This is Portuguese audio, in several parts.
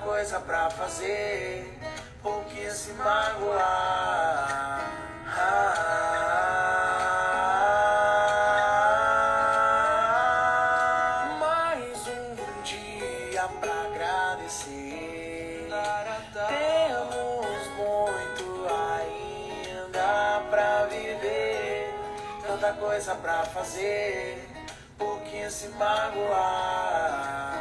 coisa pra fazer, por que se magoar? Mais um dia pra agradecer. Temos muito ainda pra viver, tanta coisa pra fazer, por que se magoar?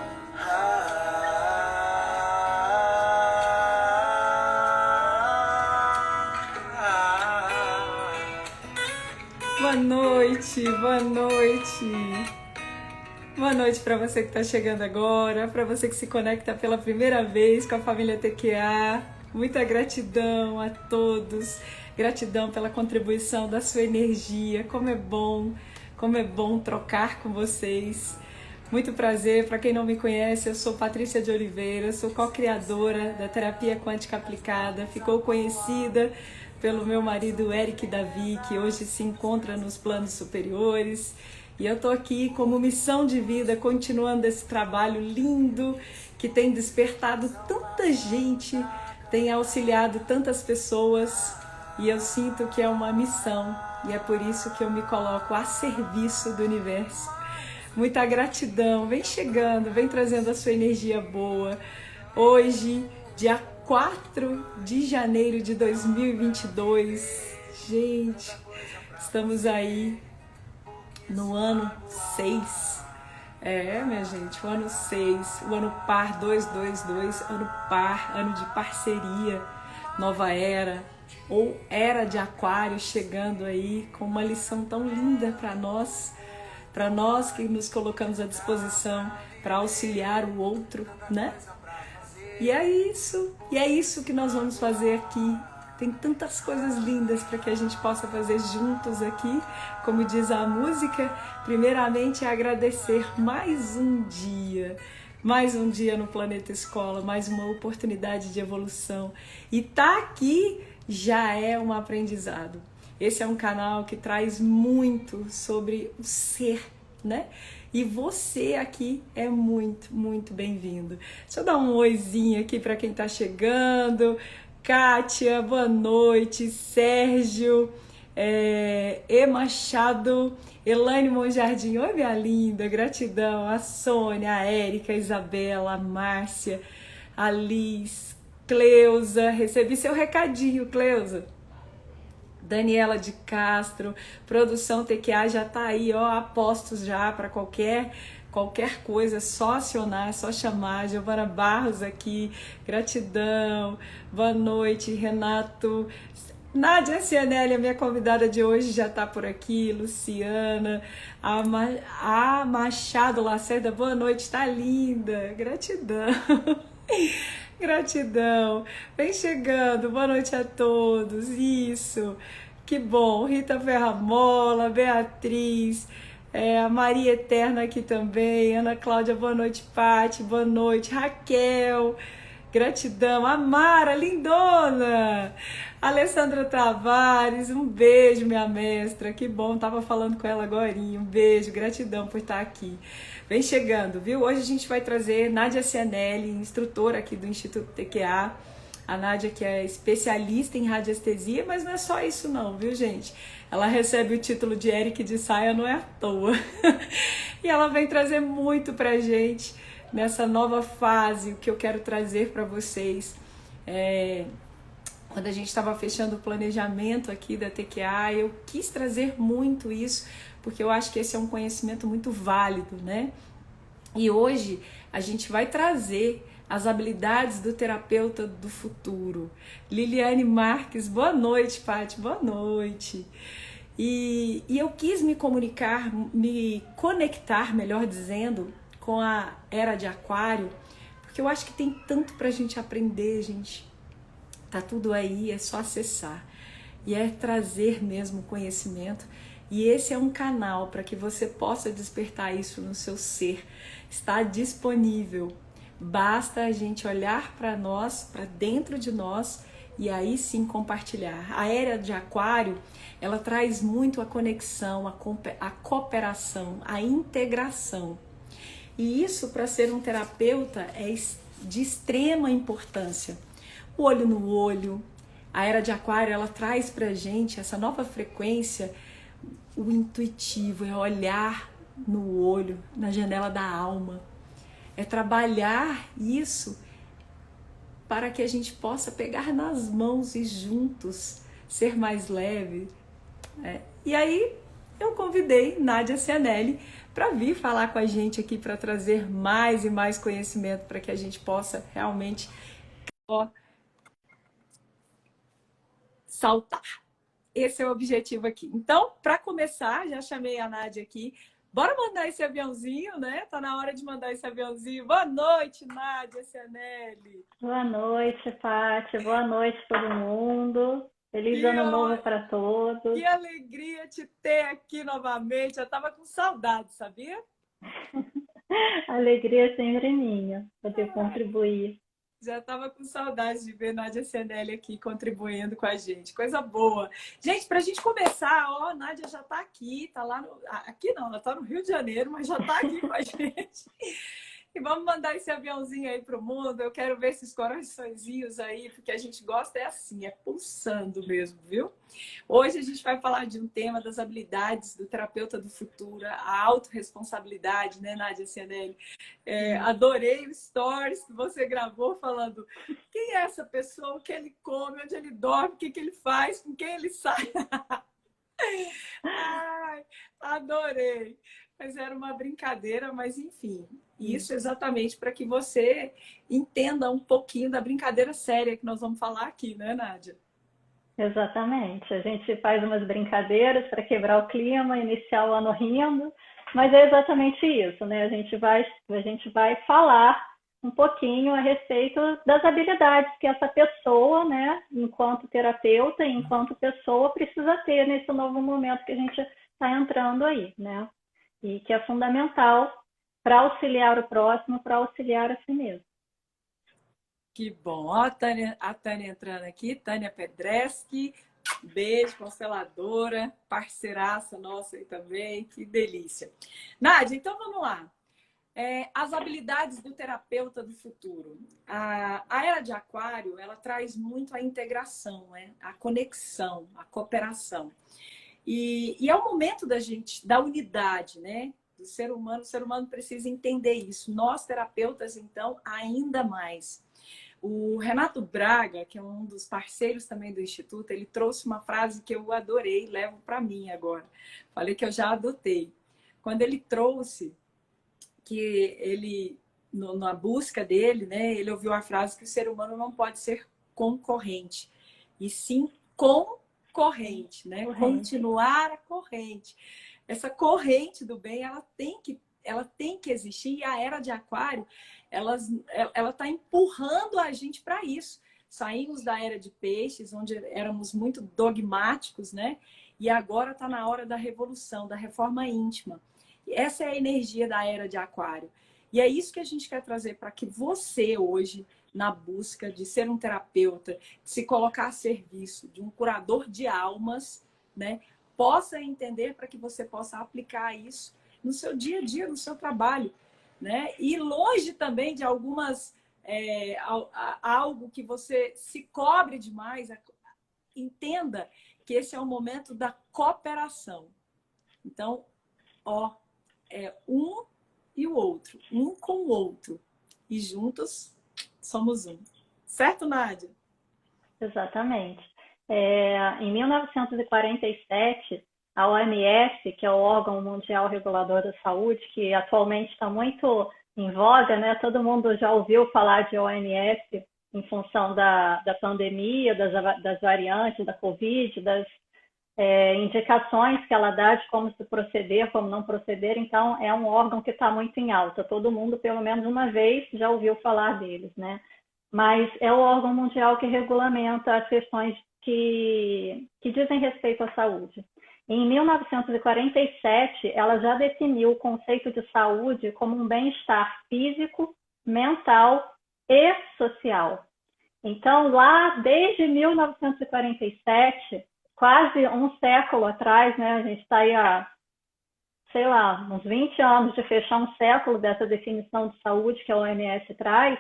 Boa noite, boa noite. Boa noite para você que está chegando agora, para você que se conecta pela primeira vez com a família TQA. Muita gratidão a todos, gratidão pela contribuição da sua energia. Como é bom trocar com vocês. Muito prazer, para quem não me conhece, eu sou Patrícia de Oliveira, sou co-criadora da Terapia Quântica Aplicada, ficou conhecida pelo meu marido Eric Davi, que hoje se encontra nos planos superiores. E eu tô aqui como missão de vida, continuando esse trabalho lindo que tem despertado tanta gente, tem auxiliado tantas pessoas, e eu sinto que é uma missão, e é por isso que eu me coloco a serviço do universo. Muita gratidão, vem chegando, vem trazendo a sua energia boa. Hoje, dia 4 de janeiro de 2022, gente, estamos aí no ano 6, minha gente, o ano 6, o ano par 222, ano par, ano de parceria, nova era, ou era de aquário chegando aí com uma lição tão linda para nós que nos colocamos à disposição para auxiliar o outro, né? E é isso que nós vamos fazer aqui. Tem tantas coisas lindas para que a gente possa fazer juntos aqui. Como diz a música, primeiramente é agradecer mais um dia no Planeta Escola, mais uma oportunidade de evolução. E tá aqui já é um aprendizado. Esse é um canal que traz muito sobre o ser, né? E você aqui é muito, muito bem-vindo. Deixa eu dar um oizinho aqui para quem tá chegando. Kátia, boa noite. Sérgio, E Machado, Elaine Monjardim, oi minha linda, gratidão. A Sônia, a Érica, a Isabela, a Márcia, a Liz, Cleusa, recebi seu recadinho, Cleusa. Daniela de Castro, produção TQA já tá aí, ó, a postos já para qualquer coisa, é só acionar, é só chamar. Giovana Barros aqui, gratidão, boa noite, Renato. Nádia Cianelli, a minha convidada de hoje, já tá por aqui, Luciana, a Machado Lacerda, boa noite, tá linda, gratidão. Gratidão, vem chegando, boa noite a todos, isso, que bom, Rita Ferramola, Beatriz, a Maria Eterna aqui também, Ana Cláudia, boa noite, Pati, boa noite, Raquel, gratidão, a Mara, lindona, Alessandra Tavares, um beijo, minha mestra, que bom, tava falando com ela agorinha, um beijo, gratidão por estar aqui. Vem chegando, viu? Hoje a gente vai trazer Nádia Cianelli, instrutora aqui do Instituto TQA. A Nádia que é especialista em radiestesia, mas não é só isso não, viu, gente? Ela recebe o título de Eric de Saia, não é à toa. E ela vem trazer muito pra gente nessa nova fase, o que eu quero trazer para vocês. Quando a gente estava fechando o planejamento aqui da TQA, eu quis trazer muito isso, porque eu acho que esse é um conhecimento muito válido, né? E hoje a gente vai trazer as habilidades do terapeuta do futuro. Liliane Marques, boa noite, Paty, boa noite. E eu quis me conectar, melhor dizendo, com a era de aquário, porque eu acho que tem tanto pra gente aprender, gente. Tá tudo aí, é só acessar. E é trazer mesmo conhecimento. E esse é um canal para que você possa despertar isso no seu ser. Está disponível. Basta a gente olhar para nós, para dentro de nós, e aí sim compartilhar. A era de aquário, ela traz muito a conexão, a cooperação, a integração. E isso, para ser um terapeuta, é de extrema importância. O olho no olho, a era de Aquário, ela traz pra gente essa nova frequência, o intuitivo, é olhar no olho, na janela da alma, é trabalhar isso para que a gente possa pegar nas mãos e juntos ser mais leve. E aí eu convidei Nádia Cianelli para vir falar com a gente aqui, para trazer mais e mais conhecimento para que a gente possa realmente saltar. Esse é o objetivo aqui. Então, para começar, já chamei a Nádia aqui. Bora mandar esse aviãozinho, né? Tá na hora de mandar esse aviãozinho. Boa noite, Nádia Cianelli. Boa noite, Paty. Boa noite, todo mundo. Feliz ano novo para todos. Que alegria te ter aqui novamente. Eu estava com saudade, sabia? Alegria sempre minha, poder contribuir. Já estava com saudade de ver Nádia Cianelli aqui contribuindo com a gente. Coisa boa. Gente, para a gente começar, ó, Nádia já está aqui, está lá no... Aqui não, ela está no Rio de Janeiro, mas já está aqui com a gente. E vamos mandar esse aviãozinho aí pro mundo. Eu quero ver esses coraçõezinhos aí, porque a gente gosta é assim, é pulsando mesmo, viu? Hoje a gente vai falar de um tema das habilidades do terapeuta do futuro, a autorresponsabilidade, né, Nádia Cianelli? Adorei o stories que você gravou falando quem é essa pessoa, o que ele come, onde ele dorme, o que ele faz, com quem ele sai. Ai, adorei. Mas era uma brincadeira, mas enfim. Isso exatamente para que você entenda um pouquinho da brincadeira séria que nós vamos falar aqui, né, Nádia? Exatamente. A gente faz umas brincadeiras para quebrar o clima, iniciar o ano rindo, mas é exatamente isso, né? A gente vai falar um pouquinho a respeito das habilidades que essa pessoa, né, enquanto terapeuta e enquanto pessoa, precisa ter nesse novo momento que a gente está entrando aí, né? E que é fundamental para auxiliar o próximo, para auxiliar a si mesmo. Que bom. Ó, a Tânia entrando aqui, Tânia Pedreski, beijo, consteladora, parceiraça nossa aí também, que delícia. Nádia, então vamos lá. As habilidades do terapeuta do futuro. A era de Aquário, ela traz muito a integração, né? A conexão, a cooperação. E é o momento da unidade, né? Do ser humano. O ser humano precisa entender isso. Nós, terapeutas, então, ainda mais. O Renato Braga, que é um dos parceiros também do Instituto, ele trouxe uma frase que eu adorei, levo para mim agora. Falei que eu já adotei. Quando ele trouxe que ele, na busca dele, né, ele ouviu a frase que o ser humano não pode ser concorrente, e sim concorrente, né? Continuar a corrente. Essa corrente do bem, ela tem que existir, e a era de Aquário, ela está empurrando a gente para isso. Saímos da era de peixes, onde éramos muito dogmáticos, né? E agora está na hora da revolução, da reforma íntima. Essa é a energia da era de Aquário. E é isso que a gente quer trazer para que você hoje, na busca de ser um terapeuta, de se colocar a serviço de um curador de almas, né, possa entender, para que você possa aplicar isso no seu dia a dia, no seu trabalho, né? E longe também de algumas algo que você se cobre demais. Entenda que esse é o momento da cooperação. Então, um e o outro, um com o outro, e juntos somos um. Certo, Nádia? Exatamente. Em 1947, a OMS, que é o órgão mundial regulador da saúde, que atualmente está muito em voga, né? Todo mundo já ouviu falar de OMS em função da pandemia, das variantes, da Covid, das indicações que ela dá de como se proceder, como não proceder. Então, é um órgão que está muito em alta. Todo mundo, pelo menos uma vez, já ouviu falar deles, né? Mas é o órgão mundial que regulamenta as questões que dizem respeito à saúde. Em 1947, ela já definiu o conceito de saúde como um bem-estar físico, mental e social. Então, lá desde 1947, quase um século atrás, né, a gente está aí há, sei lá, uns 20 anos de fechar um século dessa definição de saúde que a OMS traz,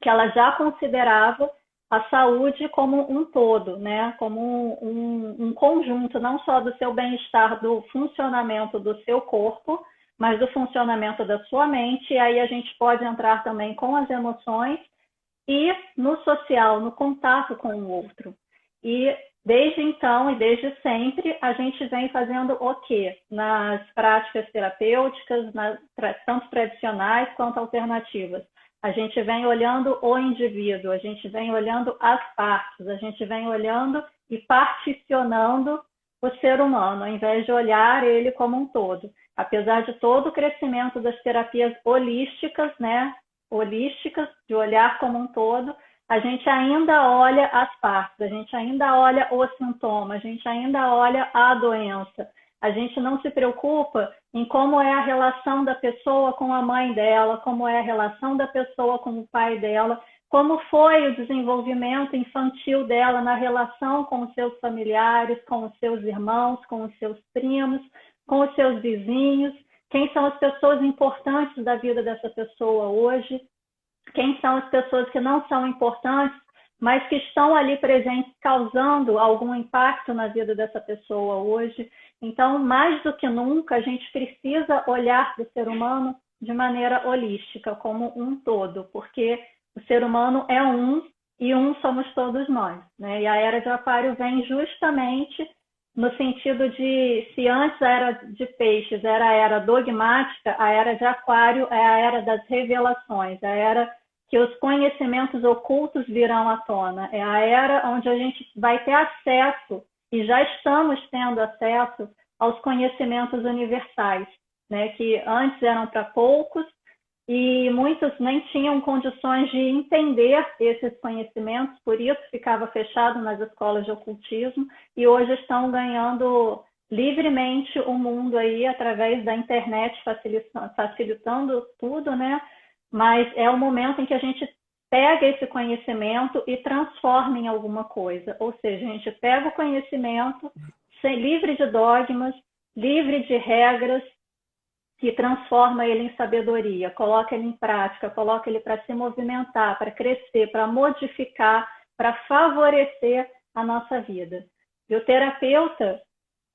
que ela já considerava a saúde como um todo, né? Como um conjunto, não só do seu bem-estar, do funcionamento do seu corpo, mas do funcionamento da sua mente. E aí a gente pode entrar também com as emoções e no social, no contato com o outro. E desde então e desde sempre, a gente vem fazendo o quê? Nas práticas terapêuticas, tanto tradicionais quanto alternativas. A gente vem olhando o indivíduo, a gente vem olhando as partes, a gente vem olhando e particionando o ser humano, ao invés de olhar ele como um todo. Apesar de todo o crescimento das terapias holísticas, né? Holísticas, de olhar como um todo, a gente ainda olha as partes, a gente ainda olha o sintoma, a gente ainda olha a doença. A gente não se preocupa em como é a relação da pessoa com a mãe dela, como é a relação da pessoa com o pai dela, como foi o desenvolvimento infantil dela na relação com os seus familiares, com os seus irmãos, com os seus primos, com os seus vizinhos, quem são as pessoas importantes da vida dessa pessoa hoje, quem são as pessoas que não são importantes, mas que estão ali presentes, causando algum impacto na vida dessa pessoa hoje. Então, mais do que nunca, a gente precisa olhar para o ser humano de maneira holística, como um todo, porque o ser humano é um e um somos todos nós, né? E a Era de Aquário vem justamente no sentido de, se antes a Era de Peixes era a Era dogmática, a Era de Aquário é a Era das revelações, a Era que os conhecimentos ocultos virão à tona. É a era onde a gente vai ter acesso, e já estamos tendo acesso, aos conhecimentos universais, né? Que antes eram para poucos, e muitos nem tinham condições de entender esses conhecimentos, por isso ficava fechado nas escolas de ocultismo, e hoje estão ganhando livremente o mundo aí através da internet, facilitando tudo, né? Mas é o momento em que a gente pega esse conhecimento e transforma em alguma coisa. Ou seja, a gente pega o conhecimento livre de dogmas, livre de regras, e transforma ele em sabedoria, coloca ele em prática, coloca ele para se movimentar, para crescer, para modificar, para favorecer a nossa vida. E o terapeuta,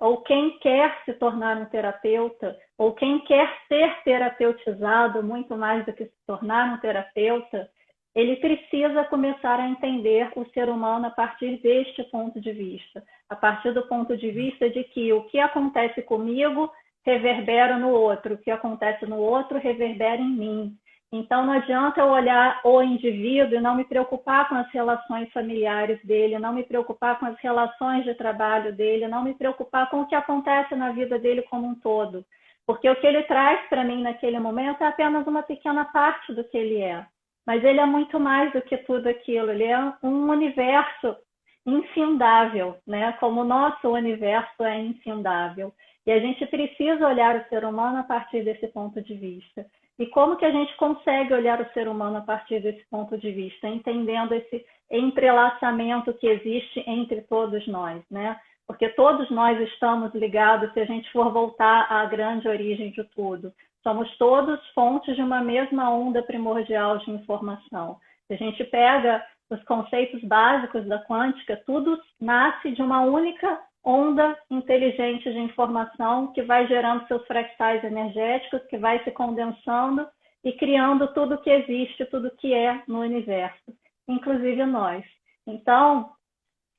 ou quem quer se tornar um terapeuta, ou quem quer ser terapeutizado muito mais do que se tornar um terapeuta, ele precisa começar a entender o ser humano a partir deste ponto de vista. A partir do ponto de vista de que o que acontece comigo reverbera no outro, o que acontece no outro reverbera em mim. Então, não adianta eu olhar o indivíduo e não me preocupar com as relações familiares dele, não me preocupar com as relações de trabalho dele, não me preocupar com o que acontece na vida dele como um todo. Porque o que ele traz para mim naquele momento é apenas uma pequena parte do que ele é. Mas ele é muito mais do que tudo aquilo. Ele é um universo infindável, né? Como o nosso universo é infindável. E a gente precisa olhar o ser humano a partir desse ponto de vista. E como que a gente consegue olhar o ser humano a partir desse ponto de vista? Entendendo esse entrelaçamento que existe entre todos nós, né? Porque todos nós estamos ligados, se a gente for voltar à grande origem de tudo. Somos todos fontes de uma mesma onda primordial de informação. Se a gente pega os conceitos básicos da quântica, tudo nasce de uma única onda inteligente de informação que vai gerando seus fractais energéticos, que vai se condensando e criando tudo que existe, tudo que é no universo, inclusive nós. Então,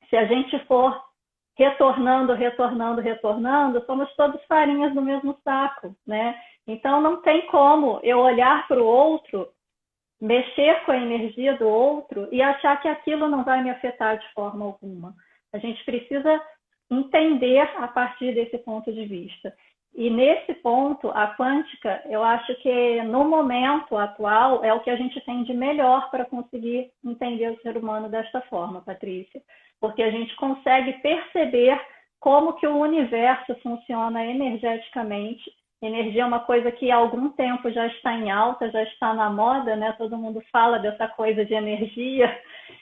se a gente for retornando, somos todos farinhas do mesmo saco, né? Então, não tem como eu olhar para o outro, mexer com a energia do outro e achar que aquilo não vai me afetar de forma alguma. A gente precisa entender a partir desse ponto de vista. E nesse ponto, a quântica, eu acho que no momento atual é o que a gente tem de melhor para conseguir entender o ser humano desta forma, Patrícia. Porque a gente consegue perceber como que o universo funciona energeticamente. Energia é uma coisa que há algum tempo já está em alta, já está na moda, né? Todo mundo fala dessa coisa de energia.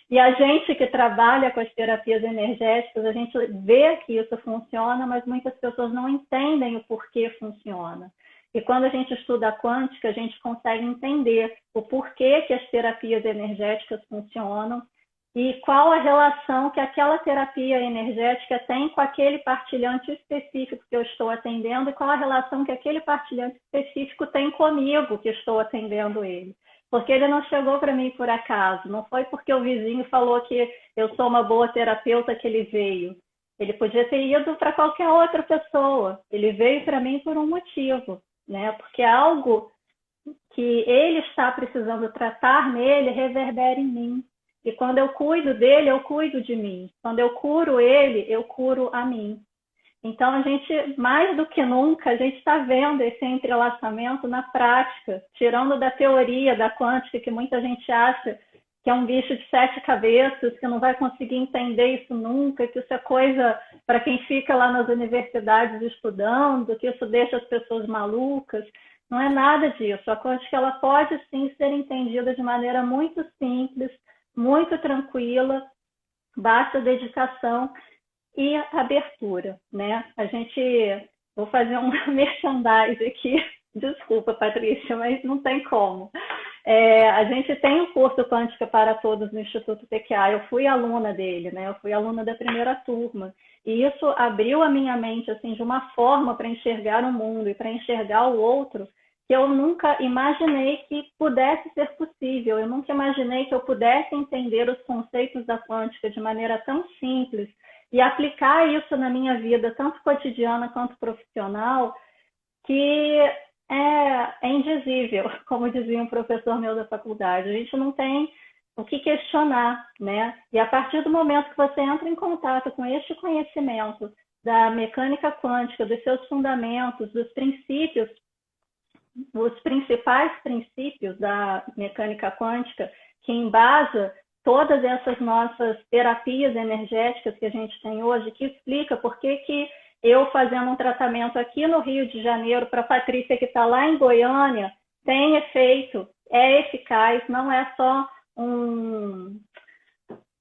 E a gente que trabalha com as terapias energéticas, a gente vê que isso funciona, mas muitas pessoas não entendem o porquê funciona. E quando a gente estuda a quântica, a gente consegue entender o porquê que as terapias energéticas funcionam e qual a relação que aquela terapia energética tem com aquele partilhante específico que eu estou atendendo e qual a relação que aquele partilhante específico tem comigo que estou atendendo ele. Porque ele não chegou para mim por acaso, não foi porque o vizinho falou que eu sou uma boa terapeuta que ele veio. Ele podia ter ido para qualquer outra pessoa, ele veio para mim por um motivo, né? Porque algo que ele está precisando tratar nele reverbera em mim. E quando eu cuido dele, eu cuido de mim. Quando eu curo ele, eu curo a mim. Então, a gente, mais do que nunca, a gente está vendo esse entrelaçamento na prática, tirando da teoria da quântica, que muita gente acha que é um bicho de 7 cabeças, que não vai conseguir entender isso nunca, que isso é coisa para quem fica lá nas universidades estudando, que isso deixa as pessoas malucas. Não é nada disso. A quântica ela pode, sim, ser entendida de maneira muito simples, muito tranquila, basta dedicação e abertura, né? Vou fazer um merchandising aqui, desculpa, Patrícia, mas não tem como. A gente tem o curso Quântica para Todos no Instituto TQA, eu fui aluna dele, né? Eu fui aluna da primeira turma, e isso abriu a minha mente, assim, de uma forma para enxergar o mundo e para enxergar o outro, que eu nunca imaginei que pudesse ser possível, eu nunca imaginei que eu pudesse entender os conceitos da quântica de maneira tão simples e aplicar isso na minha vida, tanto cotidiana quanto profissional, que é indizível, como dizia um professor meu da faculdade. A gente não tem o que questionar, né? E a partir do momento que você entra em contato com este conhecimento da mecânica quântica, dos seus fundamentos, dos princípios, os principais princípios da mecânica quântica, que embasa todas essas nossas terapias energéticas que a gente tem hoje, que explica por que eu fazendo um tratamento aqui no Rio de Janeiro para a Patrícia que está lá em Goiânia, tem efeito, é eficaz, não é só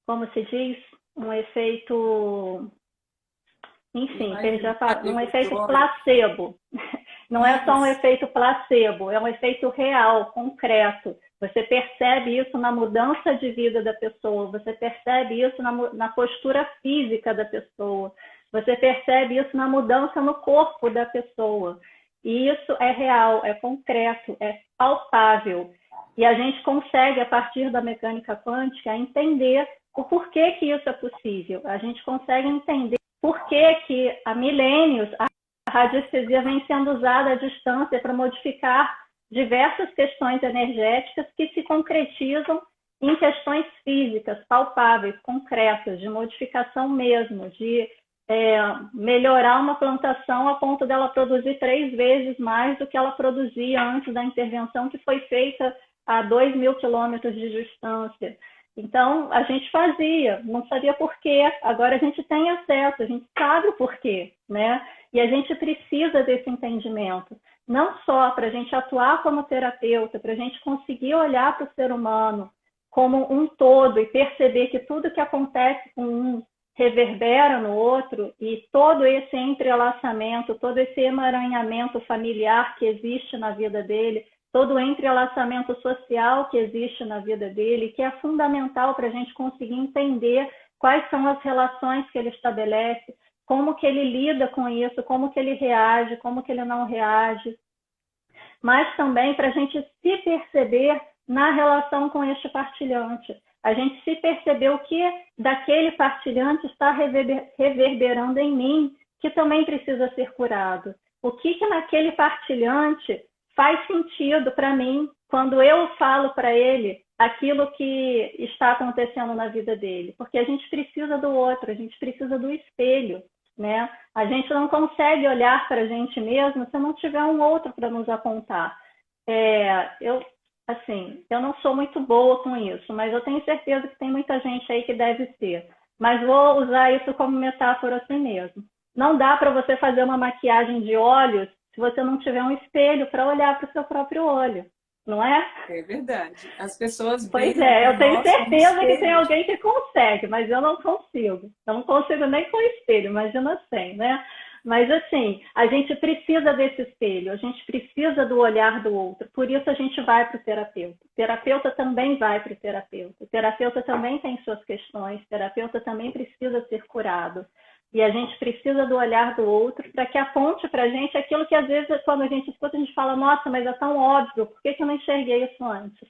como se diz, um efeito, enfim, perdi a palavra, um efeito placebo. Não é só um efeito placebo, é um efeito real, concreto. Você percebe isso na mudança de vida da pessoa, você percebe isso na postura física da pessoa, você percebe isso na mudança no corpo da pessoa. E isso é real, é concreto, é palpável. E a gente consegue, a partir da mecânica quântica, entender o porquê que isso é possível. A gente consegue entender por que há milênios a radiestesia vem sendo usada à distância para modificar diversas questões energéticas que se concretizam em questões físicas, palpáveis, concretas, de modificação mesmo, de melhorar uma plantação a ponto dela produzir 3 vezes mais do que ela produzia antes da intervenção que foi feita a 2.000 quilômetros de distância. Então, a gente fazia, não sabia por quê, agora a gente tem acesso, a gente sabe o porquê, né? E a gente precisa desse entendimento, não só para a gente atuar como terapeuta, para a gente conseguir olhar para o ser humano como um todo e perceber que tudo que acontece com um reverbera no outro e todo esse entrelaçamento, todo esse emaranhamento familiar que existe na vida dele, todo o entrelaçamento social que existe na vida dele, que é fundamental para a gente conseguir entender quais são as relações que ele estabelece, como que ele lida com isso, como que ele reage, como que ele não reage, mas também para a gente se perceber na relação com este partilhante. A gente se perceber o que daquele partilhante está reverberando em mim, que também precisa ser curado. O que naquele partilhante faz sentido para mim quando eu falo para ele aquilo que está acontecendo na vida dele. Porque a gente precisa do outro, a gente precisa do espelho, né? A gente não consegue olhar para a gente mesmo se não tiver um outro para nos apontar. Eu não sou muito boa com isso, mas eu tenho certeza que tem muita gente aí que deve ser. Mas vou usar isso como metáfora assim mesmo. Não dá para você fazer uma maquiagem de olhos se você não tiver um espelho para olhar para o seu próprio olho, não é? É verdade. As pessoas Pois eu tenho certeza que tem alguém que consegue, mas eu não consigo. Eu não consigo nem com espelho, imagina sem, né? Mas assim, a gente precisa desse espelho, a gente precisa do olhar do outro. Por isso a gente vai para o terapeuta. O terapeuta também vai para o terapeuta. O terapeuta também tem suas questões, o terapeuta também precisa ser curado. E a gente precisa do olhar do outro para que aponte para a gente aquilo que às vezes quando a gente escuta a gente fala, nossa, mas é tão óbvio, por que eu não enxerguei isso antes?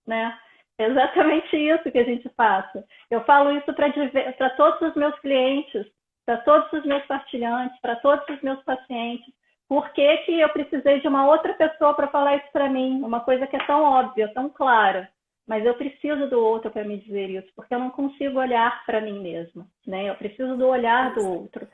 Né? É exatamente isso que a gente passa. Eu falo isso para todos os meus clientes, para todos os meus partilhantes, para todos os meus pacientes. Por que que eu precisei de uma outra pessoa para falar isso para mim? Uma coisa que é tão óbvia, tão clara. Mas eu preciso do outro para me dizer isso, porque eu não consigo olhar para mim mesma. Né? Eu preciso do olhar do outro.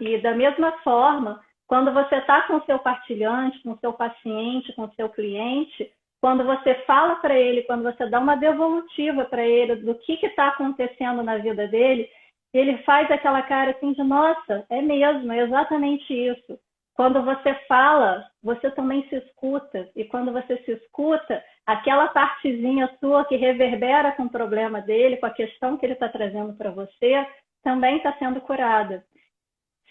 E da mesma forma, quando você está com o seu partilhante, com o seu paciente, com o seu cliente, quando você fala para ele, quando você dá uma devolutiva para ele do que está acontecendo na vida dele, ele faz aquela cara assim de, nossa, é mesmo, é exatamente isso. Quando você fala, você também se escuta. E quando você se escuta, aquela partezinha sua que reverbera com o problema dele, com a questão que ele está trazendo para você, também está sendo curada.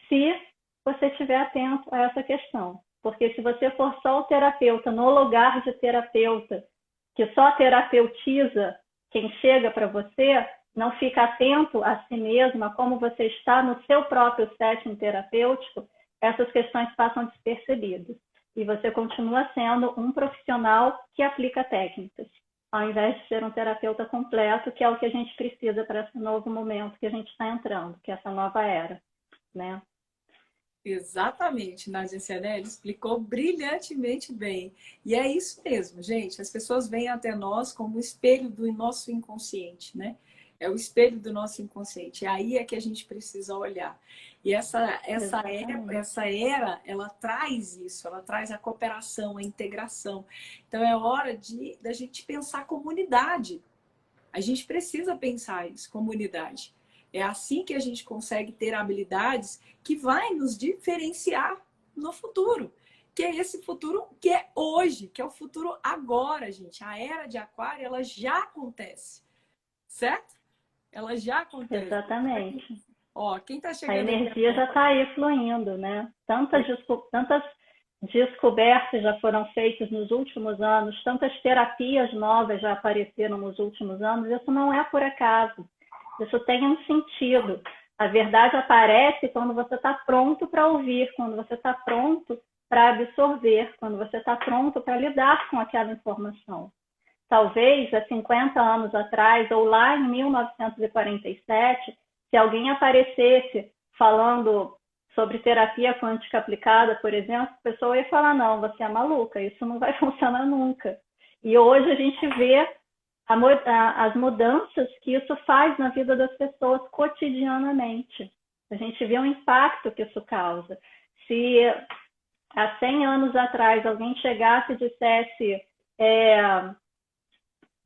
Se você estiver atento a essa questão. Porque se você for só o terapeuta no lugar de terapeuta, que só terapeutiza quem chega para você, não fica atento a si mesmo, a como você está no seu próprio setting terapêutico, essas questões passam despercebidas. E você continua sendo um profissional que aplica técnicas, ao invés de ser um terapeuta completo, que é o que a gente precisa para esse novo momento que a gente está entrando, que é essa nova era, né? Exatamente, Nadia Cianelli explicou brilhantemente bem. E é isso mesmo, gente. As pessoas vêm até nós como espelho do nosso inconsciente, né? É o espelho do nosso inconsciente. Aí é que a gente precisa olhar. E essa era, ela traz isso, ela traz a cooperação, a integração. Então é hora da gente pensar comunidade. A gente precisa pensar isso, comunidade. É assim que a gente consegue ter habilidades que vai nos diferenciar no futuro. Que é esse futuro que é hoje, que é o futuro agora, gente. A era de Aquário, ela já acontece. Certo? Ela já acontece. Exatamente. Ó, quem tá A chegando energia já está aí fluindo, né? Tantas descobertas já foram feitas nos últimos anos, tantas terapias novas já apareceram nos últimos anos. Isso não é por acaso. Isso tem um sentido. A verdade aparece quando você está pronto para ouvir, quando você está pronto para absorver, quando você está pronto para lidar com aquela informação. Talvez há 50 anos atrás, ou lá em 1947, se alguém aparecesse falando sobre terapia quântica aplicada, por exemplo, a pessoa ia falar, não, você é maluca, isso não vai funcionar nunca. E hoje a gente vê as mudanças que isso faz na vida das pessoas cotidianamente. A gente vê o impacto que isso causa. Se há 100 anos atrás alguém chegasse e dissesse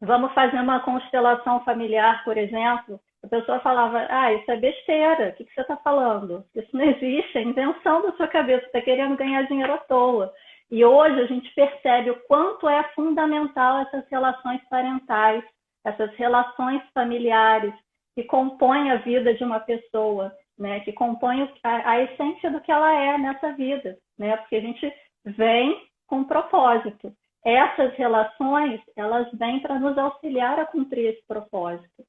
vamos fazer uma constelação familiar, por exemplo, a pessoa falava, isso é besteira, o que você está falando? Isso não existe, é invenção da sua cabeça, você está querendo ganhar dinheiro à toa. E hoje a gente percebe o quanto é fundamental essas relações parentais, essas relações familiares que compõem a vida de uma pessoa, né? Que compõem a essência do que ela é nessa vida, né? Porque a gente vem com propósito. Essas relações, elas vêm para nos auxiliar a cumprir esse propósito.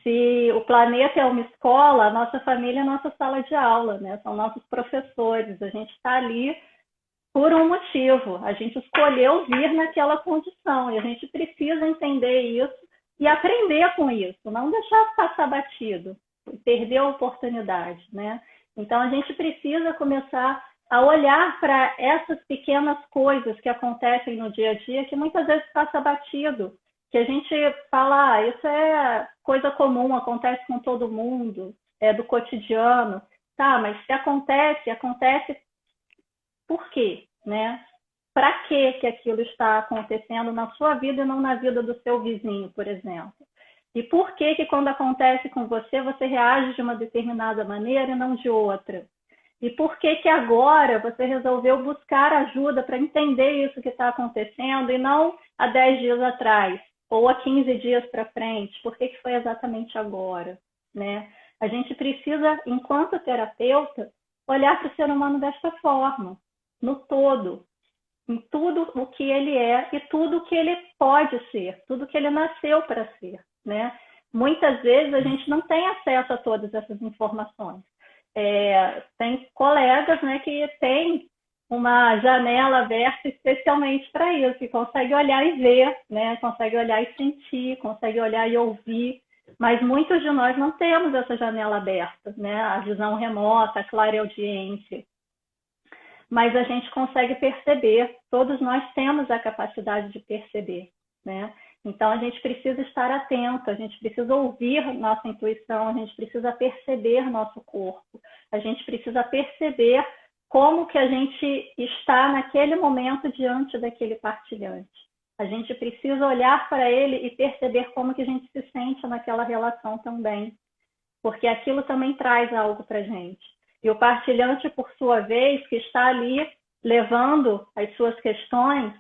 Se o planeta é uma escola, a nossa família é a nossa sala de aula, né? São nossos professores, a gente está ali por um motivo, a gente escolheu vir naquela condição e a gente precisa entender isso e aprender com isso, não deixar passar batido, perder a oportunidade, né? Então a gente precisa começar a olhar para essas pequenas coisas que acontecem no dia a dia, que muitas vezes passa batido, que a gente fala, isso é coisa comum, acontece com todo mundo, é do cotidiano, tá? Mas se acontece por quê, né? Para que aquilo está acontecendo na sua vida e não na vida do seu vizinho, por exemplo? E por que quando acontece com você, você reage de uma determinada maneira e não de outra? E por que agora você resolveu buscar ajuda para entender isso que está acontecendo e não há 10 dias atrás ou há 15 dias para frente? Por que foi exatamente agora, né? A gente precisa, enquanto terapeuta, olhar para o ser humano desta forma, no todo, em tudo o que ele é e tudo o que ele pode ser, tudo que ele nasceu para ser, né? Muitas vezes a gente não tem acesso a todas essas informações. Tem colegas, né, que têm uma janela aberta especialmente para isso, que consegue olhar e ver, né? Consegue olhar e sentir, consegue olhar e ouvir, mas muitos de nós não temos essa janela aberta, né? A visão remota, a clareaudiência. Mas a gente consegue perceber, todos nós temos a capacidade de perceber, né? Então a gente precisa estar atento, a gente precisa ouvir nossa intuição, a gente precisa perceber nosso corpo, a gente precisa perceber como que a gente está naquele momento diante daquele partilhante. A gente precisa olhar para ele e perceber como que a gente se sente naquela relação também, porque aquilo também traz algo para a gente. E o partilhante, por sua vez, que está ali levando as suas questões,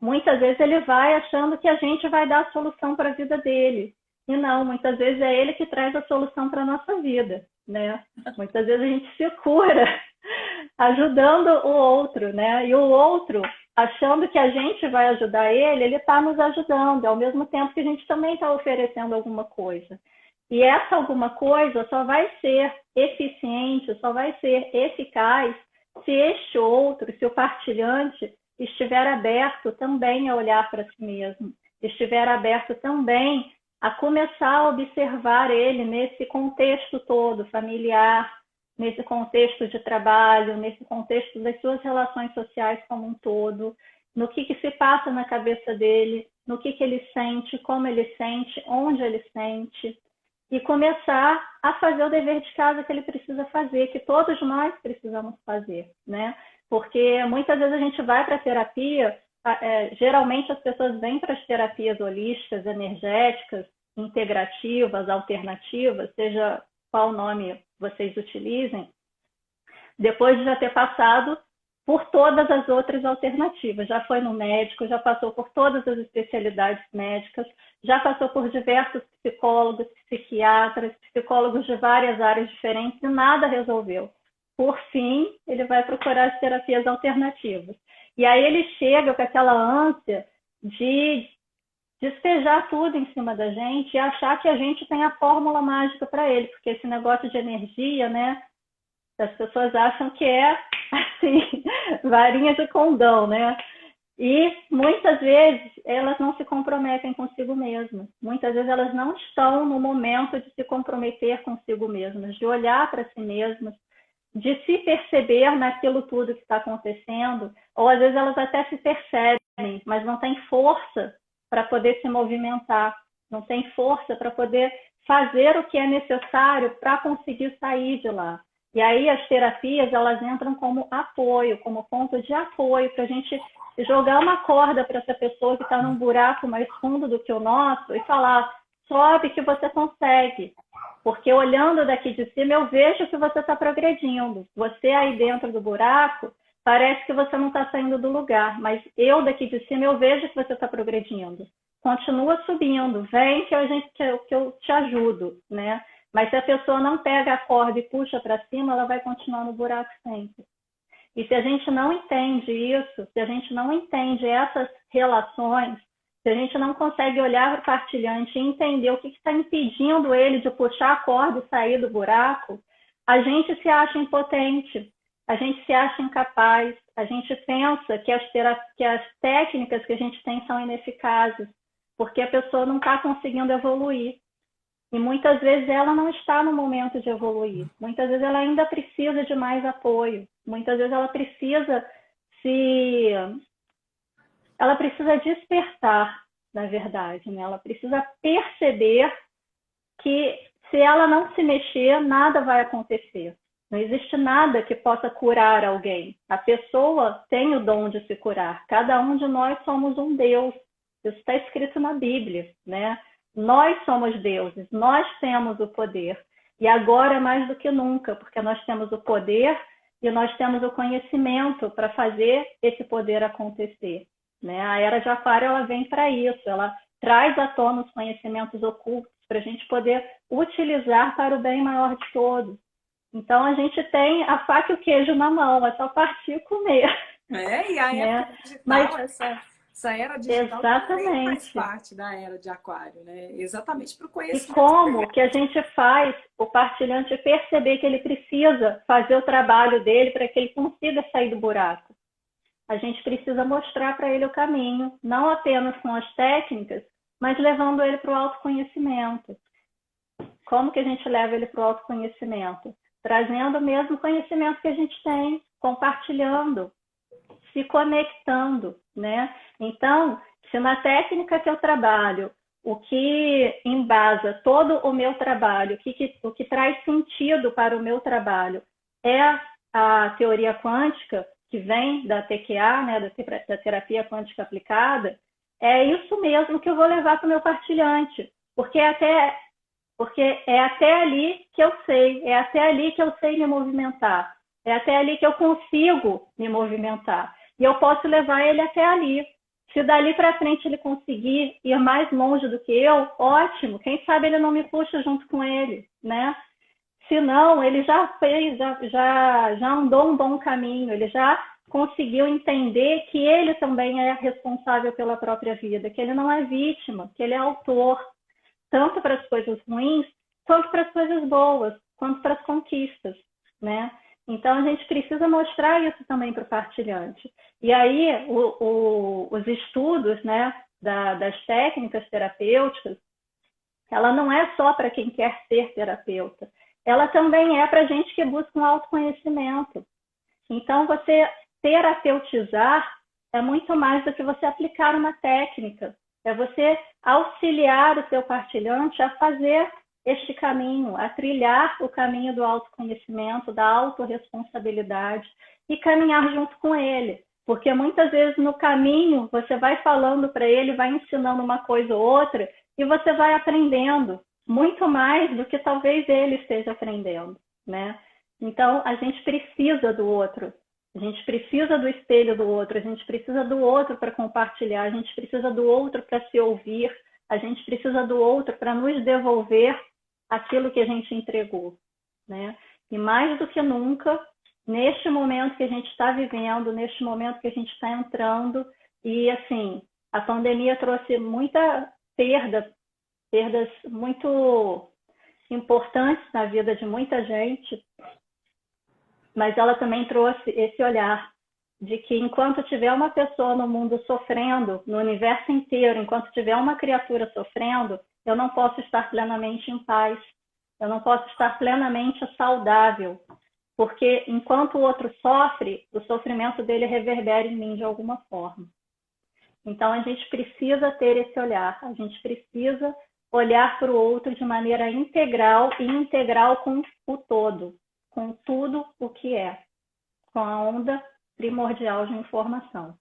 muitas vezes ele vai achando que a gente vai dar a solução para a vida dele. E não, muitas vezes é ele que traz a solução para a nossa vida, né? Muitas vezes a gente se cura ajudando o outro, né? E o outro, achando que a gente vai ajudar ele está nos ajudando, ao mesmo tempo que a gente também está oferecendo alguma coisa. E essa alguma coisa só vai ser eficiente, só vai ser eficaz se este outro, se o partilhante estiver aberto também a olhar para si mesmo, estiver aberto também a começar a observar ele nesse contexto todo, familiar, nesse contexto de trabalho, nesse contexto das suas relações sociais como um todo, no que se passa na cabeça dele, no que ele sente, como ele sente, onde ele sente, e começar a fazer o dever de casa que ele precisa fazer, que todos nós precisamos fazer, né? Porque muitas vezes a gente vai para a terapia, geralmente as pessoas vêm para as terapias holísticas, energéticas, integrativas, alternativas, seja qual nome vocês utilizem, depois de já ter passado por todas as outras alternativas. Já foi no médico, já passou por todas as especialidades médicas, já passou por diversos psicólogos, psiquiatras, psicólogos de várias áreas diferentes e nada resolveu. Por fim, ele vai procurar as terapias alternativas. E aí ele chega com aquela ânsia de despejar tudo em cima da gente e achar que a gente tem a fórmula mágica para ele, porque esse negócio de energia, né? As pessoas acham que é, assim, varinha de condão, né? E muitas vezes elas não se comprometem consigo mesmas. Muitas vezes elas não estão no momento de se comprometer consigo mesmas, de olhar para si mesmas, de se perceber naquilo tudo que está acontecendo, ou às vezes elas até se percebem, mas não têm força para poder se movimentar, não têm força para poder fazer o que é necessário para conseguir sair de lá. E aí as terapias, elas entram como apoio, como ponto de apoio, para a gente jogar uma corda para essa pessoa que está num buraco mais fundo do que o nosso e falar, sobe que você consegue. Porque olhando daqui de cima, eu vejo que você está progredindo. Você aí dentro do buraco, parece que você não está saindo do lugar. Mas eu daqui de cima, eu vejo que você está progredindo. Continua subindo, vem que eu te ajudo, né? Mas se a pessoa não pega a corda e puxa para cima, ela vai continuar no buraco sempre. E se a gente não entende isso, se a gente não entende essas relações, se a gente não consegue olhar para o partilhante e entender o que está impedindo ele de puxar a corda e sair do buraco, a gente se acha impotente, a gente se acha incapaz, a gente pensa que as técnicas que a gente tem são ineficazes, porque a pessoa não está conseguindo evoluir. E muitas vezes ela não está no momento de evoluir. Muitas vezes ela ainda precisa de mais apoio. Muitas vezes ela precisa despertar, na verdade, né? Ela precisa perceber que se ela não se mexer, nada vai acontecer. Não existe nada que possa curar alguém. A pessoa tem o dom de se curar. Cada um de nós somos um Deus. Isso está escrito na Bíblia, né? Nós somos deuses, nós temos o poder. E agora mais do que nunca, porque nós temos o poder e nós temos o conhecimento para fazer esse poder acontecer. Né? A Era de Aquário, ela vem para isso, ela traz à tona os conhecimentos ocultos para a gente poder utilizar para o bem maior de todos. Então, a gente tem a faca e o queijo na mão, é só partir e comer. E a Né? época digital, Mas, essa era digital também faz exatamente. parte da era de Aquário, né? Exatamente para o E conhecimento. como que a gente faz o partilhante perceber que ele precisa fazer o trabalho dele para que ele consiga sair do buraco? A gente precisa mostrar para ele o caminho, não apenas com as técnicas, mas levando ele para o autoconhecimento. Como que a gente leva ele para o autoconhecimento? Trazendo o mesmo conhecimento que a gente tem, compartilhando, se conectando, né? Então, se na técnica que eu trabalho, o que embasa todo o meu trabalho, o que traz sentido para o meu trabalho é a teoria quântica, que vem da TQA, né, da terapia quântica aplicada, é isso mesmo que eu vou levar para o meu partilhante, porque é até ali que eu sei, é até ali que eu sei me movimentar, é até ali que eu consigo me movimentar. E eu posso levar ele até ali. Se dali para frente ele conseguir ir mais longe do que eu, ótimo. Quem sabe ele não me puxa junto com ele, né? Se não, ele já fez, já andou um bom caminho, ele já conseguiu entender que ele também é responsável pela própria vida, que ele não é vítima, que ele é autor, tanto para as coisas ruins, quanto para as coisas boas, quanto para as conquistas, né? Então, a gente precisa mostrar isso também para o partilhante. E aí, os estudos, né, das técnicas terapêuticas, ela não é só para quem quer ser terapeuta, ela também é para gente que busca um autoconhecimento. Então, você terapeutizar é muito mais do que você aplicar uma técnica, é você auxiliar o seu partilhante a fazer este caminho, a trilhar o caminho do autoconhecimento, da autorresponsabilidade e caminhar junto com ele. Porque muitas vezes no caminho você vai falando para ele, vai ensinando uma coisa ou outra e você vai aprendendo muito mais do que talvez ele esteja aprendendo, né? Então, a gente precisa do outro. A gente precisa do espelho do outro, a gente precisa do outro para compartilhar, a gente precisa do outro para se ouvir, a gente precisa do outro para nos devolver aquilo que a gente entregou, né? E mais do que nunca, neste momento que a gente está vivendo, neste momento que a gente está entrando, e assim, a pandemia trouxe muita perdas muito importantes na vida de muita gente, mas ela também trouxe esse olhar de que enquanto tiver uma pessoa no mundo sofrendo, no universo inteiro, enquanto tiver uma criatura sofrendo, eu não posso estar plenamente em paz, eu não posso estar plenamente saudável, porque enquanto o outro sofre, o sofrimento dele reverbera em mim de alguma forma. Então a gente precisa ter esse olhar, a gente precisa olhar para o outro de maneira integral e integral com o todo, com tudo o que é, com a onda primordial de informação.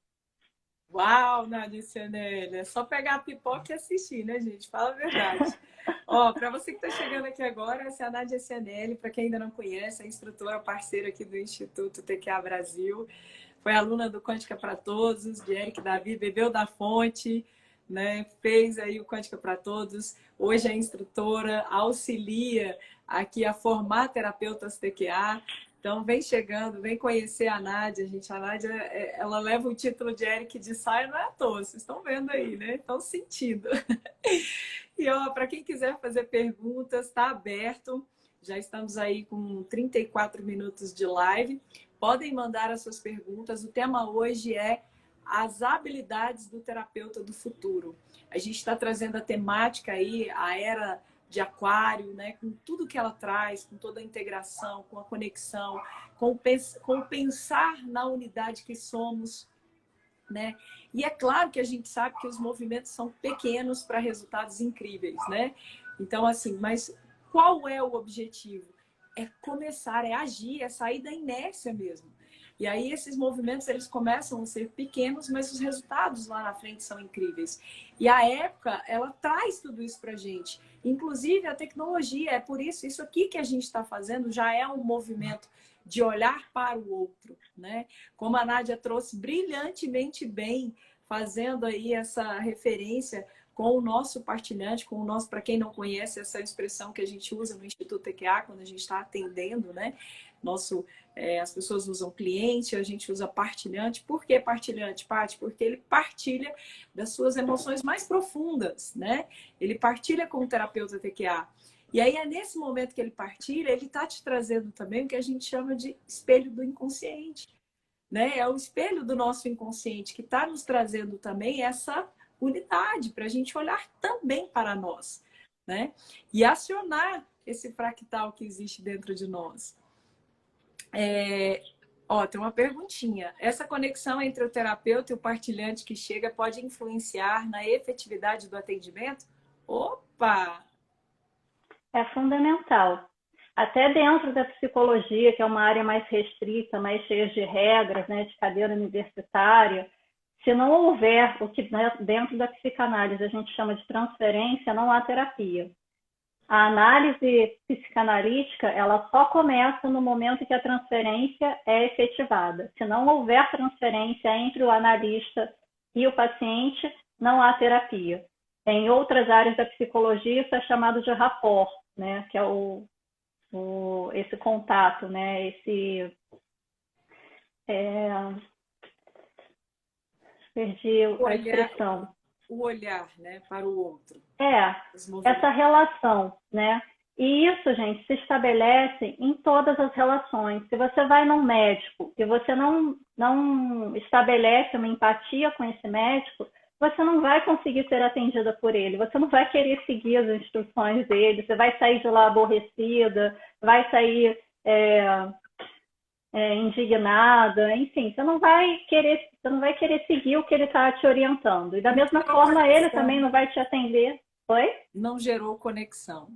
Uau, Nádia Cianelli, é só pegar a pipoca e assistir, né, gente? Fala a verdade. Ó, para você que está chegando aqui agora, essa é a Nádia Cianelli, para quem ainda não conhece, é instrutora parceira aqui do Instituto TQA Brasil. Foi aluna do Quântica para Todos, de Eric Davi, bebeu da fonte, né? Fez aí o Quântica para Todos. Hoje é instrutora, auxilia aqui a formar terapeutas TQA. Então, vem chegando, vem conhecer a Nádia, gente. A Nádia, ela leva o título de Eric de saia, não é à toa. Vocês estão vendo aí, né? Estão sentindo. E, ó, para quem quiser fazer perguntas, está aberto. Já estamos aí com 34 minutos de live. Podem mandar as suas perguntas. O tema hoje é as habilidades do terapeuta do futuro. A gente está trazendo a temática aí, a era de Aquário, né? Com tudo que ela traz, com toda a integração, com a conexão, com o pensar na unidade que somos, né? E é claro que a gente sabe que os movimentos são pequenos para resultados incríveis, né? Então, assim, mas qual é o objetivo? É começar, é agir, é sair da inércia mesmo. E aí esses movimentos, eles começam a ser pequenos, mas os resultados lá na frente são incríveis. E a época, ela traz tudo isso pra gente. Inclusive a tecnologia, é por isso, isso aqui que a gente está fazendo já é um movimento de olhar para o outro, né? Como a Nádia trouxe brilhantemente bem, fazendo aí essa referência com o nosso partilhante, com o nosso, para quem não conhece essa expressão que a gente usa no Instituto TQA, quando a gente está atendendo, né? As pessoas usam cliente, a gente usa partilhante. Por que partilhante, Paty? Porque ele partilha das suas emoções mais profundas, né? Ele partilha com o terapeuta TQA. E aí é nesse momento que ele partilha, ele está te trazendo também o que a gente chama de espelho do inconsciente, né? É o espelho do nosso inconsciente que está nos trazendo também essa unidade para a gente olhar também para nós, né? E acionar esse fractal que existe dentro de nós. Tem uma perguntinha. Essa conexão entre o terapeuta e o partilhante que chega pode influenciar na efetividade do atendimento? Opa! É fundamental. Até dentro da psicologia, que é uma área mais restrita, mais cheia de regras, né, de cadeira universitária, se não houver o que dentro da psicanálise a gente chama de transferência, não há terapia. A análise psicanalítica, ela só começa no momento em que a transferência é efetivada. Se não houver transferência entre o analista e o paciente, não há terapia. Em outras áreas da psicologia, isso é chamado de rapport, né? Que é esse contato, né? Perdi a expressão. O olhar, né, para o outro. Essa relação, né? E isso, gente, se estabelece em todas as relações. Se você vai num médico e você não estabelece uma empatia com esse médico, você não vai conseguir ser atendida por ele. Você não vai querer seguir as instruções dele. Você vai sair de lá aborrecida, vai sair indignada, enfim, você não vai querer seguir o que ele está te orientando. E da mesma forma, ele também não vai te atender. Oi? Não gerou conexão.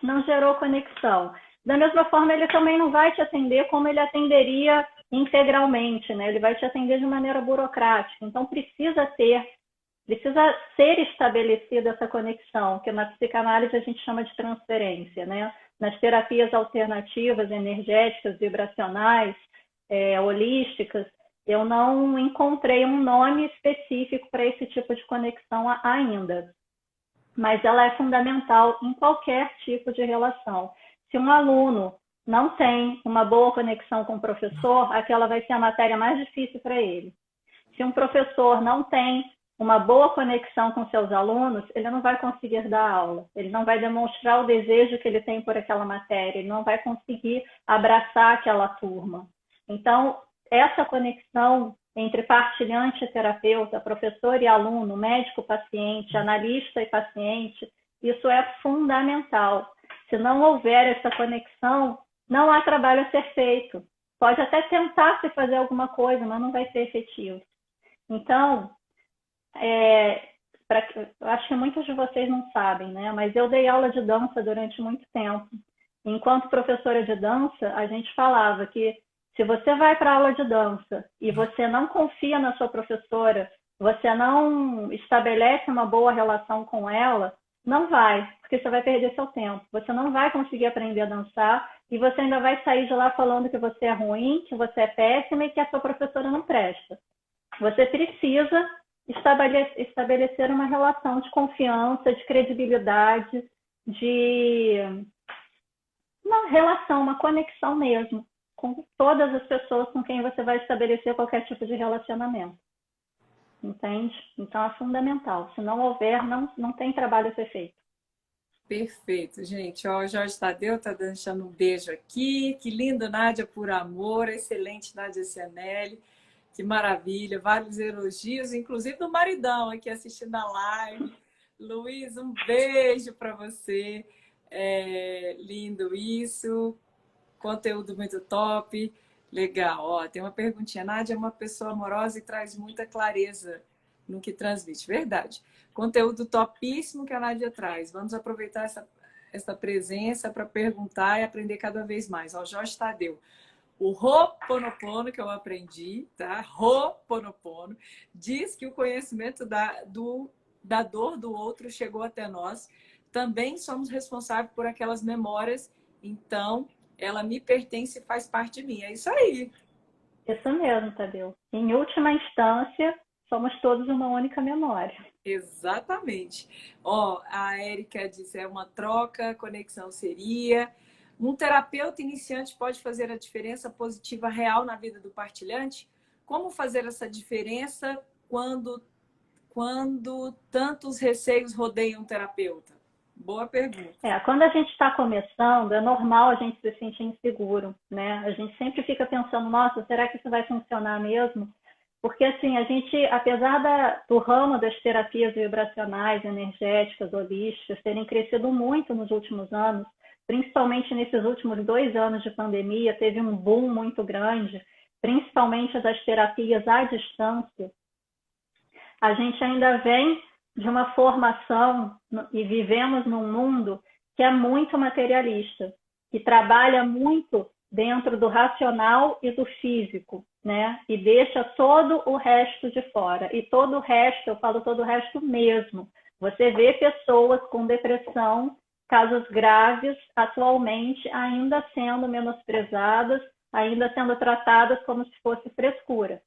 Não gerou conexão. Da mesma forma, ele também não vai te atender como ele atenderia integralmente, né? Ele vai te atender de maneira burocrática. Então, precisa ser estabelecida essa conexão, que na psicanálise a gente chama de transferência, né? Nas terapias alternativas, energéticas, vibracionais, holísticas, eu não encontrei um nome específico para esse tipo de conexão ainda. Mas ela é fundamental em qualquer tipo de relação. Se um aluno não tem uma boa conexão com o professor, aquela vai ser a matéria mais difícil para ele. Se um professor não tem uma boa conexão com seus alunos, ele não vai conseguir dar aula, ele não vai demonstrar o desejo que ele tem por aquela matéria, ele não vai conseguir abraçar aquela turma. Então, essa conexão entre partilhante e terapeuta, professor e aluno, médico-paciente, analista e paciente, isso é fundamental. Se não houver essa conexão, não há trabalho a ser feito. Pode até tentar se fazer alguma coisa, mas não vai ser efetivo. Então, eu acho que muitos de vocês não sabem, né? Mas eu dei aula de dança durante muito tempo. Enquanto professora de dança, a gente falava que se você vai para a aula de dança e você não confia na sua professora, você não estabelece uma boa relação com ela, não vai, porque você vai perder seu tempo. Você não vai conseguir aprender a dançar e você ainda vai sair de lá falando que você é ruim, que você é péssima e que a sua professora não presta. Você precisa estabelecer uma relação de confiança, de credibilidade, de uma relação, uma conexão mesmo com todas as pessoas com quem você vai estabelecer qualquer tipo de relacionamento. Entende? Então é fundamental. Se não houver, não tem trabalho a ser feito. Perfeito, gente. Ó, o Jorge Tadeu está deixando um beijo aqui. Que lindo, Nádia, por amor. Excelente, Nádia Cianelli. Que maravilha. Vários elogios, inclusive do maridão aqui assistindo a live. Luiz, um beijo para você. Lindo isso. Conteúdo muito top. Legal. Ó, tem uma perguntinha. Nádia é uma pessoa amorosa e traz muita clareza no que transmite. Verdade. Conteúdo topíssimo que a Nádia traz. Vamos aproveitar essa presença para perguntar e aprender cada vez mais. Ó, Jorge Tadeu. O Ho'oponopono, que eu aprendi, tá? Ho'oponopono, diz que o conhecimento da dor do outro chegou até nós. Também somos responsáveis por aquelas memórias. Então, ela me pertence e faz parte de mim. É isso aí. Isso mesmo, Tadeu. Em última instância, somos todos uma única memória. Exatamente. Ó, a Érica disse, é uma troca, conexão seria. Um terapeuta iniciante pode fazer a diferença positiva real na vida do partilhante? Como fazer essa diferença quando tantos receios rodeiam o terapeuta? Boa pergunta. Quando a gente está começando, é normal a gente se sentir inseguro, né? A gente sempre fica pensando, nossa, será que isso vai funcionar mesmo? Porque, assim, a gente, apesar do ramo das terapias vibracionais, energéticas, holísticas, terem crescido muito nos últimos anos, principalmente nesses últimos 2 anos de pandemia, teve um boom muito grande, principalmente das terapias à distância, a gente ainda vem de uma formação e vivemos num mundo que é muito materialista, que trabalha muito dentro do racional e do físico, né? E deixa todo o resto de fora. E todo o resto, eu falo todo o resto mesmo. Você vê pessoas com depressão, casos graves, atualmente ainda sendo menosprezadas, ainda sendo tratadas como se fosse frescura,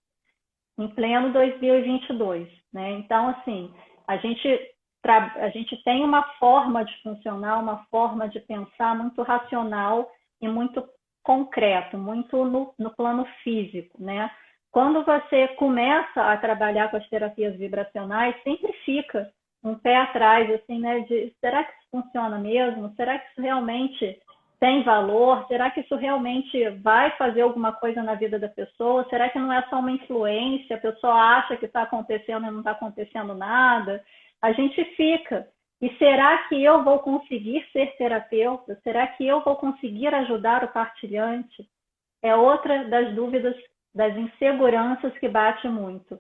em pleno 2022, né? Então, assim, a gente tem uma forma de funcionar, uma forma de pensar muito racional e muito concreto, muito no plano físico, né? Quando você começa a trabalhar com as terapias vibracionais, sempre fica um pé atrás, assim, né? De será que isso funciona mesmo? Será que isso realmente tem valor? Será que isso realmente vai fazer alguma coisa na vida da pessoa? Será que não é só uma influência? A pessoa acha que está acontecendo e não está acontecendo nada? A gente fica. E será que eu vou conseguir ser terapeuta? Será que eu vou conseguir ajudar o partilhante? É outra das dúvidas, das inseguranças que bate muito.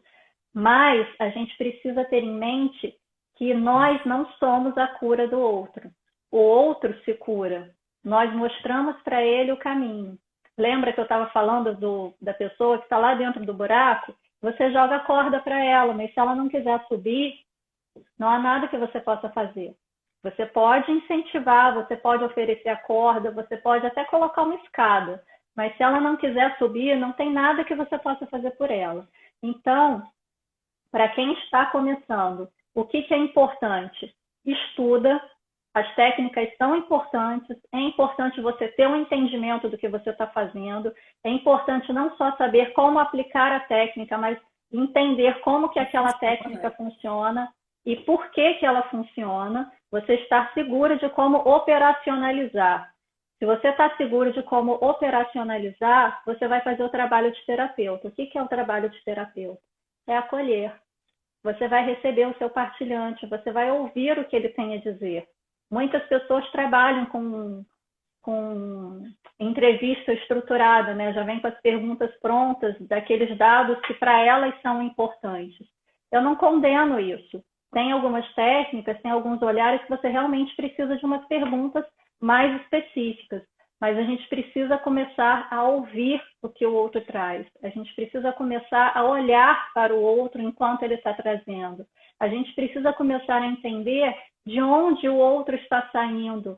Mas a gente precisa ter em mente que nós não somos a cura do outro. O outro se cura. Nós mostramos para ele o caminho. Lembra que eu estava falando da pessoa que está lá dentro do buraco? Você joga a corda para ela, mas se ela não quiser subir, não há nada que você possa fazer. Você pode incentivar, você pode oferecer a corda, você pode até colocar uma escada, mas se ela não quiser subir, não tem nada que você possa fazer por ela. Então, para quem está começando, o que é importante? Estuda. As técnicas são importantes, é importante você ter um entendimento do que você está fazendo, é importante não só saber como aplicar a técnica, mas entender como que aquela técnica funciona e por que ela funciona, você estar seguro de como operacionalizar. Se você está seguro de como operacionalizar, você vai fazer o trabalho de terapeuta. O que é o trabalho de terapeuta? É acolher. Você vai receber o seu partilhante, você vai ouvir o que ele tem a dizer. Muitas pessoas trabalham com entrevista estruturada, né? Já vem com as perguntas prontas, daqueles dados que para elas são importantes. Eu não condeno isso. Tem algumas técnicas, tem alguns olhares que você realmente precisa de umas perguntas mais específicas, mas a gente precisa começar a ouvir o que o outro traz. A gente precisa começar a olhar para o outro enquanto ele está trazendo. A gente precisa começar a entender de onde o outro está saindo,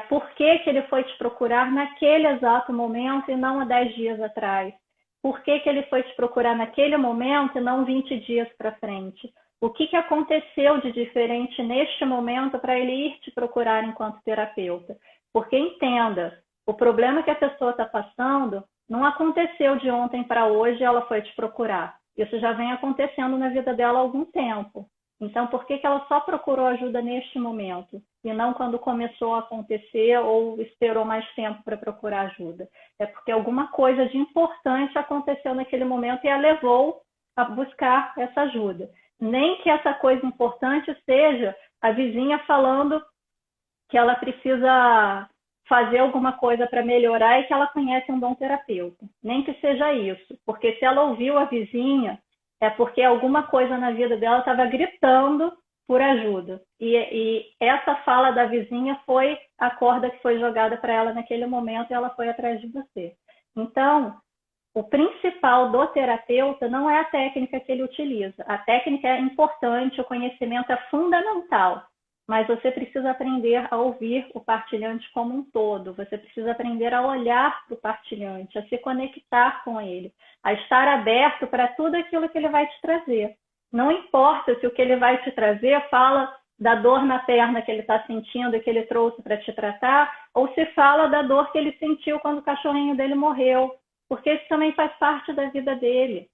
por que ele foi te procurar naquele exato momento e não há 10 dias atrás. Por que ele foi te procurar naquele momento e não 20 dias para frente. O que aconteceu de diferente neste momento para ele ir te procurar enquanto terapeuta? Porque entenda, o problema que a pessoa está passando não aconteceu de ontem para hoje e ela foi te procurar. Isso já vem acontecendo na vida dela há algum tempo. Então, por que ela só procurou ajuda neste momento e não quando começou a acontecer ou esperou mais tempo para procurar ajuda? É porque alguma coisa de importante aconteceu naquele momento e a levou a buscar essa ajuda. Nem que essa coisa importante seja a vizinha falando que ela precisa fazer alguma coisa para melhorar e que ela conhece um bom terapeuta. Nem que seja isso, porque se ela ouviu a vizinha, é porque alguma coisa na vida dela estava gritando por ajuda. E essa fala da vizinha foi a corda que foi jogada para ela naquele momento e ela foi atrás de você. Então, o principal do terapeuta não é a técnica que ele utiliza. A técnica é importante, o conhecimento é fundamental, mas você precisa aprender a ouvir o partilhante como um todo. Você precisa aprender a olhar para o partilhante, a se conectar com ele, a estar aberto para tudo aquilo que ele vai te trazer. Não importa se o que ele vai te trazer fala da dor na perna que ele está sentindo e que ele trouxe para te tratar, ou se fala da dor que ele sentiu quando o cachorrinho dele morreu, porque isso também faz parte da vida dele.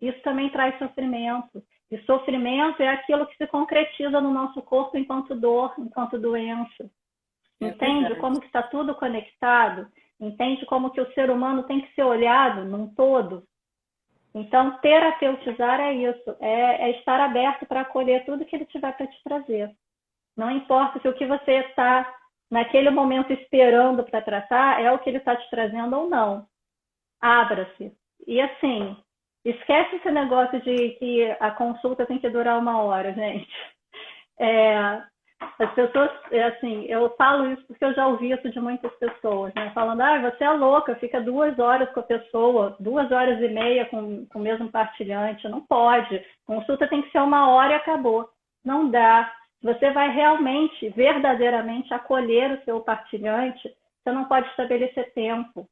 Isso também traz sofrimento. E sofrimento é aquilo que se concretiza no nosso corpo enquanto dor, enquanto doença. Entende como que está tudo conectado? Entende como que o ser humano tem que ser olhado num todo? Então, terapeutizar é isso, é estar aberto para acolher tudo que ele tiver para te trazer. Não importa se o que você está naquele momento esperando para tratar é o que ele está te trazendo ou não. Abra-se. E assim, esquece esse negócio de que a consulta tem que durar 1 hora, gente. As pessoas, assim, eu falo isso porque eu já ouvi isso de muitas pessoas, né? Falando, você é louca, fica 2 horas com a pessoa, 2 horas e meia com o mesmo partilhante. Não pode. Consulta tem que ser 1 hora e acabou. Não dá. Se você vai realmente, verdadeiramente acolher o seu partilhante, você não pode estabelecer tempo.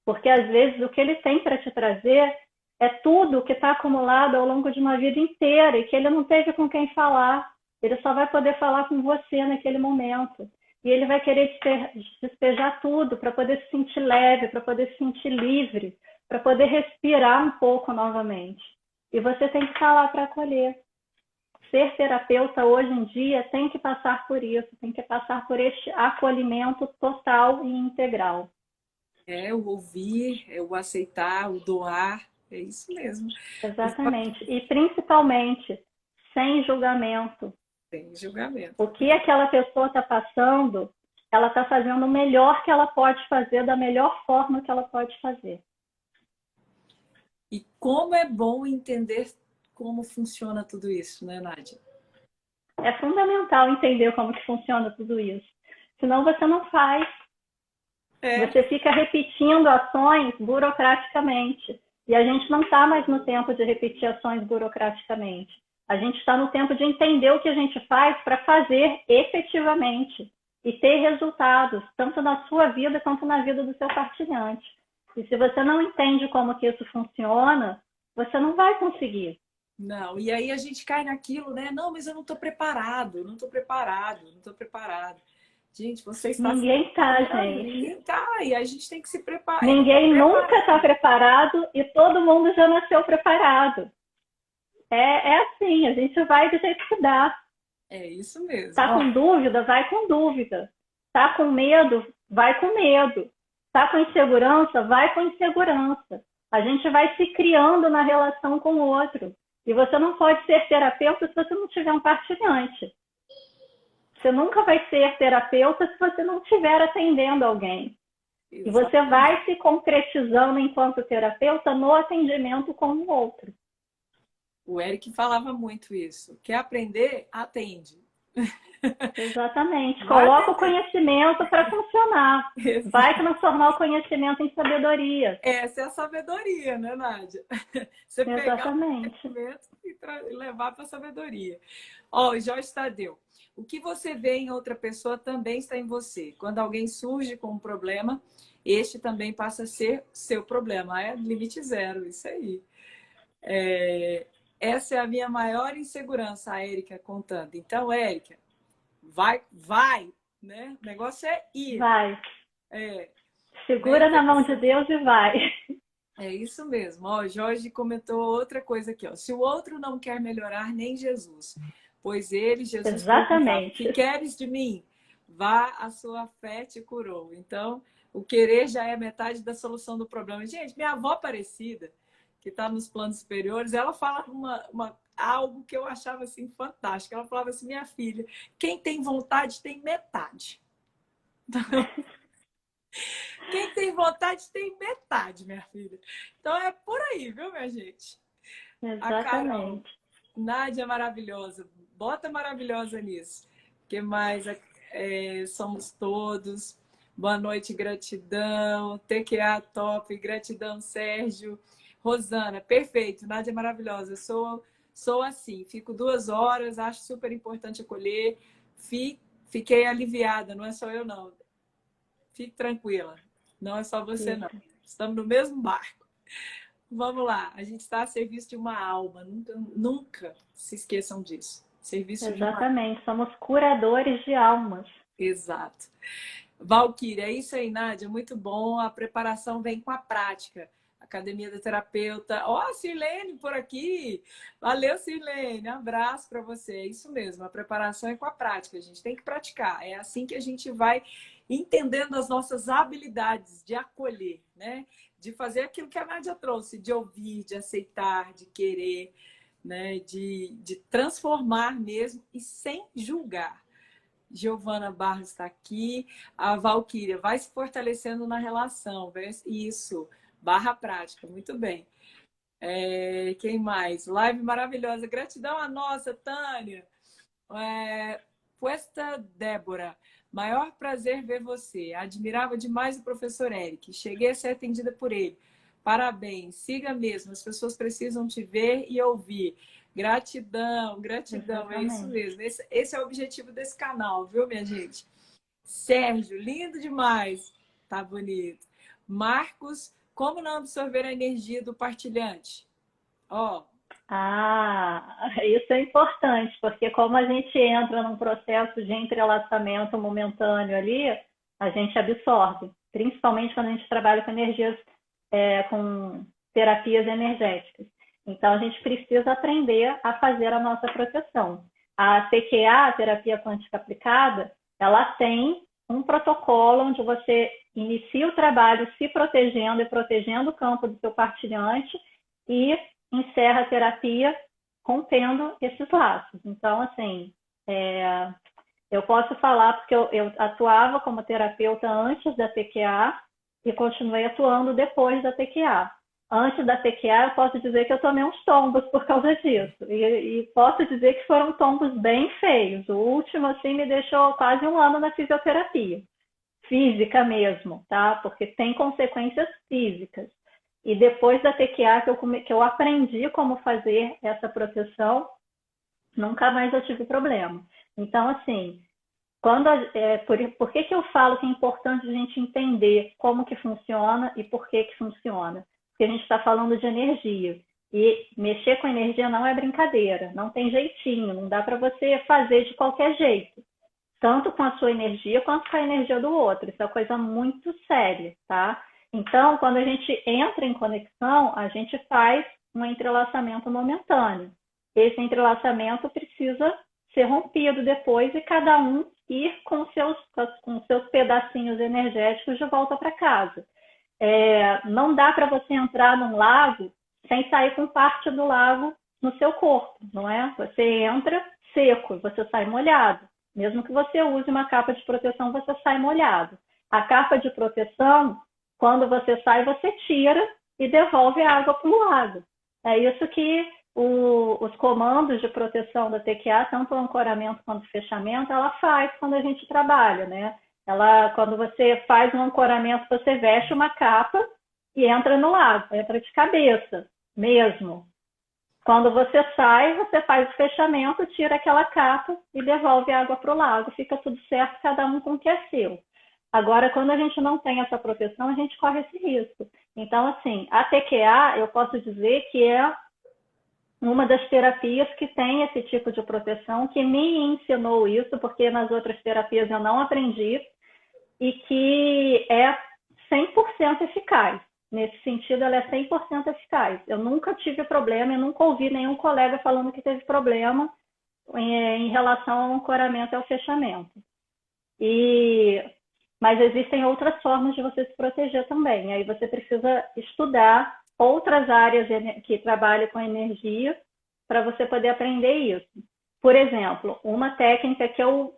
Porque, às vezes, o que ele tem para te trazer é tudo que está acumulado ao longo de uma vida inteira e que ele não teve com quem falar. Ele só vai poder falar com você naquele momento. E ele vai querer despejar tudo para poder se sentir leve, para poder se sentir livre, para poder respirar um pouco novamente. E você tem que estar lá para acolher. Ser terapeuta hoje em dia tem que passar por isso, tem que passar por este acolhimento total e integral. É o ouvir, é o aceitar, o doar, é isso mesmo. Exatamente. E principalmente, sem julgamento. Sem julgamento. O que aquela pessoa está passando, ela está fazendo o melhor que ela pode fazer, da melhor forma que ela pode fazer. E como é bom entender como funciona tudo isso, né, Nádia? É fundamental entender como que funciona tudo isso. Senão você não faz. Você fica repetindo ações burocraticamente. E a gente não está mais no tempo de repetir ações burocraticamente. A gente está no tempo de entender o que a gente faz para fazer efetivamente e ter resultados, tanto na sua vida quanto na vida do seu partilhante. E se você não entende como que isso funciona, você não vai conseguir. Não, e aí a gente cai naquilo, né? Não, mas eu não estou preparado, não estou preparado, não estou preparado. Gente, você está... Ninguém está, gente. Ninguém está, e a gente tem que se preparar. Ninguém nunca está preparado e todo mundo já nasceu preparado. É assim, a gente vai do jeito que dá. É isso mesmo. Tá com dúvida? Vai com dúvida. Tá com medo? Vai com medo. Tá com insegurança? Vai com insegurança. A gente vai se criando na relação com o outro. E você não pode ser terapeuta se você não tiver um partilhante. Você nunca vai ser terapeuta se você não estiver atendendo alguém. Exatamente. E você vai se concretizando enquanto terapeuta no atendimento com o outro. O Eric falava muito isso. Quer aprender? Atende. Exatamente. Coloca o conhecimento para funcionar. Vai transformar o conhecimento em sabedoria. Essa é a sabedoria, né, Nádia? Você pegar o conhecimento e levar para a sabedoria. Ó, Jorge Tadeu. O que você vê em outra pessoa também está em você. Quando alguém surge com um problema, este também passa a ser seu problema. É limite zero, isso aí. Essa é a minha maior insegurança, a Érica contando. Então, Érica, vai, né? O negócio é ir. Vai. Segura na mão de Deus e vai. É isso mesmo. Ó, Jorge comentou outra coisa aqui. Ó. Se o outro não quer melhorar, nem Jesus. Pois ele, Jesus, exatamente. O que queres de mim? Vá, a sua fé te curou. Então, o querer já é metade da solução do problema. Gente, minha avó Aparecida, que está nos planos superiores, ela fala algo que eu achava assim fantástico. Ela falava assim: minha filha, quem tem vontade tem metade. Então, quem tem vontade tem metade, minha filha. Então é por aí, viu, minha gente? Exatamente. A Carol, Nádia maravilhosa, bota maravilhosa nisso. O que mais? Somos todos. Boa noite, gratidão. TQA top, gratidão, Sérgio. Rosana, perfeito. Nádia maravilhosa. Sou assim, fico 2 horas, acho super importante acolher. Fiquei aliviada, não é só eu, não. Fique tranquila. Não é só você, não. Estamos no mesmo barco. Vamos lá, a gente está a serviço de uma alma, nunca, nunca se esqueçam disso. Serviço de uma. Exatamente, somos curadores de almas. Exato. Valquíria, é isso aí, Nádia, muito bom. A preparação vem com a prática. Academia da Terapeuta. Ó, Sirlene por aqui. Valeu, Sirlene. Abraço para você. É isso mesmo, a preparação é com a prática. A gente tem que praticar. É assim que a gente vai entendendo as nossas habilidades de acolher, né? De fazer aquilo que a Nádia trouxe, de ouvir, de aceitar, de querer, né? De transformar mesmo e sem julgar. Giovana Barros está aqui. A Valquíria vai se fortalecendo na relação. Isso. Barra prática. Muito bem. Quem mais? Live maravilhosa. Gratidão a nossa, Tânia. Puesta Débora. Maior prazer ver você. Admirava demais o professor Eric. Cheguei a ser atendida por ele. Parabéns. Siga mesmo. As pessoas precisam te ver e ouvir. Gratidão, gratidão, Exatamente. é isso mesmo. Esse é o objetivo desse canal, viu, minha gente? Sérgio, lindo demais. Tá bonito. Marcos, como não absorver a energia do partilhante? Ó. Isso é importante, porque como a gente entra num processo de entrelaçamento momentâneo ali, a gente absorve, principalmente quando a gente trabalha com energias, com terapias energéticas. Então, a gente precisa aprender a fazer a nossa proteção. A TQA, a terapia quântica aplicada, ela tem um protocolo onde você inicia o trabalho se protegendo e protegendo o campo do seu partilhante e encerra a terapia rompendo esses laços. Então, assim, eu posso falar porque eu atuava como terapeuta antes da TQA e continuei atuando depois da TQA. Antes da TQA, eu posso dizer que eu tomei uns tombos por causa disso. E posso dizer que foram tombos bem feios. O último, assim, me deixou quase 1 ano na fisioterapia. Física mesmo, tá? Porque tem consequências físicas. E depois da TQA, que eu aprendi como fazer essa proteção, nunca mais eu tive problema. Então, assim, por que eu falo que é importante a gente entender como que funciona e por que funciona? Porque a gente está falando de energia. E mexer com energia não é brincadeira, não tem jeitinho, não dá para você fazer de qualquer jeito. Tanto com a sua energia quanto com a energia do outro. Isso é uma coisa muito séria, tá? Então, quando a gente entra em conexão, a gente faz um entrelaçamento momentâneo. Esse entrelaçamento precisa ser rompido depois e cada um ir com seus pedacinhos energéticos de volta para casa. Não dá para você entrar num lago sem sair com parte do lago no seu corpo, não é? Você entra seco, você sai molhado. Mesmo que você use uma capa de proteção, você sai molhado. A capa de proteção, quando você sai, você tira e devolve a água para o lago. É isso que os comandos de proteção da TQA, tanto o ancoramento quanto o fechamento, ela faz quando a gente trabalha, né? Quando você faz um ancoramento, você veste uma capa e entra no lago, entra de cabeça mesmo. Quando você sai, você faz o fechamento, tira aquela capa e devolve a água para o lago. Fica tudo certo, cada um com o que é seu. Agora, quando a gente não tem essa proteção, a gente corre esse risco. Então, assim, a TQA, eu posso dizer que é uma das terapias que tem esse tipo de proteção, que me ensinou isso, porque nas outras terapias eu não aprendi, e que é 100% eficaz. Nesse sentido, ela é 100% eficaz. Eu nunca tive problema, eu nunca ouvi nenhum colega falando que teve problema em relação ao ancoramento e ao fechamento. Mas existem outras formas de você se proteger também. Aí você precisa estudar outras áreas que trabalham com energia para você poder aprender isso. Por exemplo, uma técnica que eu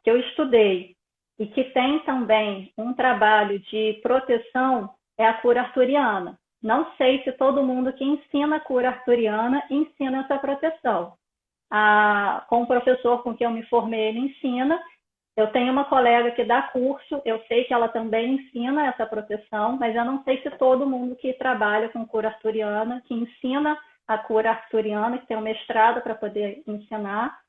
estudei e que tem também um trabalho de proteção é a cura arturiana. Não sei se todo mundo que ensina a cura arturiana ensina essa proteção. Com o professor com quem eu me formei, ele ensina. Eu tenho uma colega que dá curso, eu sei que ela também ensina essa proteção, mas eu não sei se todo mundo que trabalha com cura arturiana, que ensina a cura arturiana, que tem um mestrado para poder ensinar,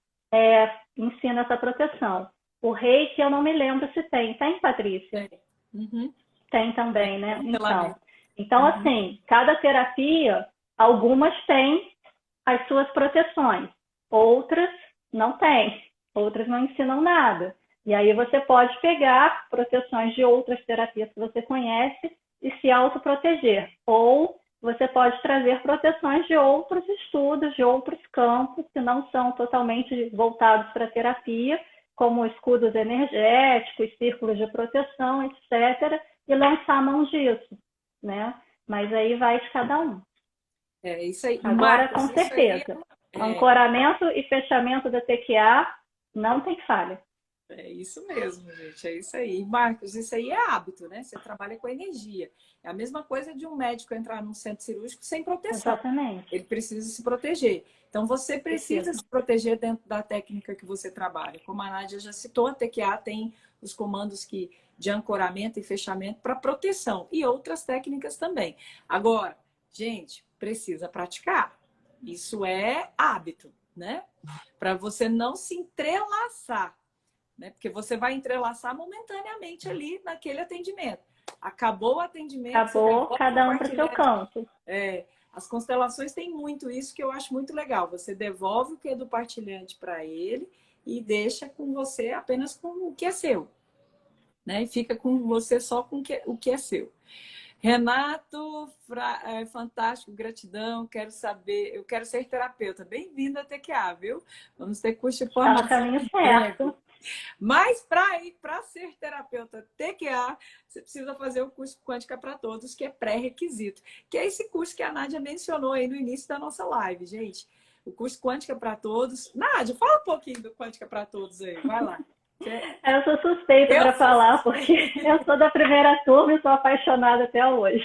ensina essa proteção. O reiki, eu não me lembro se tem. Tem, Patrícia? Uhum. Tem também, né? Então, assim, cada terapia, algumas têm as suas proteções, outras não têm, outras não ensinam nada. E aí você pode pegar proteções de outras terapias que você conhece e se autoproteger. Ou você pode trazer proteções de outros estudos, de outros campos que não são totalmente voltados para a terapia, como escudos energéticos, círculos de proteção, etc., e lançar a mão disso, né? Mas aí vai de cada um. É isso aí. Agora, Marcos, com isso aí certeza, ancoramento e fechamento da TQA não tem falha. é isso mesmo, gente. É isso aí. Marcos, isso aí é hábito, né? Você trabalha com energia. É a mesma coisa de um médico entrar num centro cirúrgico sem proteção. Exatamente. Ele precisa se proteger. Então, você precisa se proteger dentro da técnica que você trabalha. Como a Nádia já citou, a TQA tem os comandos de ancoramento e fechamento para proteção. E outras técnicas também. Agora, gente, precisa praticar. Isso é hábito, né? Para você não se entrelaçar. Né? Porque você vai entrelaçar momentaneamente ali naquele atendimento. Acabou o atendimento. Acabou, cada um para o seu canto. As constelações têm muito isso que eu acho muito legal. Você devolve o que é do partilhante para ele e deixa com você apenas com o que é seu. Né? E fica com você só com o que é seu. Renato, fantástico, gratidão. Quero saber, eu quero ser terapeuta. Bem-vindo à TQA, viu? Vamos ter curso de formação. Está no caminho certo. Mas para ser terapeuta TQA, você precisa fazer o curso Quântica para Todos, que é pré-requisito. Que é esse curso que a Nádia mencionou aí no início da nossa live, gente. O curso Quântica para Todos. Nádia, fala um pouquinho do Quântica para Todos aí, vai lá. Eu sou suspeita para falar, porque eu sou da primeira turma e sou apaixonada até hoje.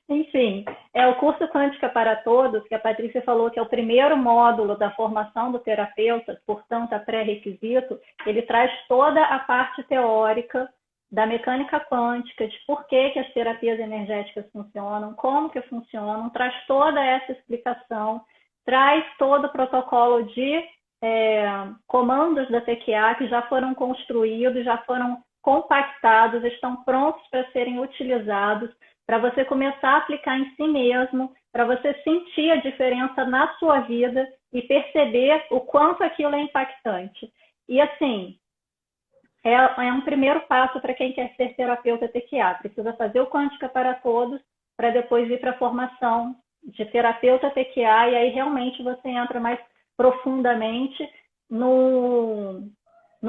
Enfim, é o curso Quântica para Todos, que a Patrícia falou que é o primeiro módulo da formação do terapeuta, portanto, a pré-requisito. Ele traz toda a parte teórica da mecânica quântica, de por que as terapias energéticas funcionam, como que funcionam, traz toda essa explicação, traz todo o protocolo de comandos da TQA que já foram construídos, já foram compactados, estão prontos para serem utilizados, para você começar a aplicar em si mesmo, para você sentir a diferença na sua vida e perceber o quanto aquilo é impactante. E assim, é um primeiro passo para quem quer ser terapeuta TQA. Precisa fazer o Quântica para Todos, para depois ir para a formação de terapeuta TQA, e aí realmente você entra mais profundamente no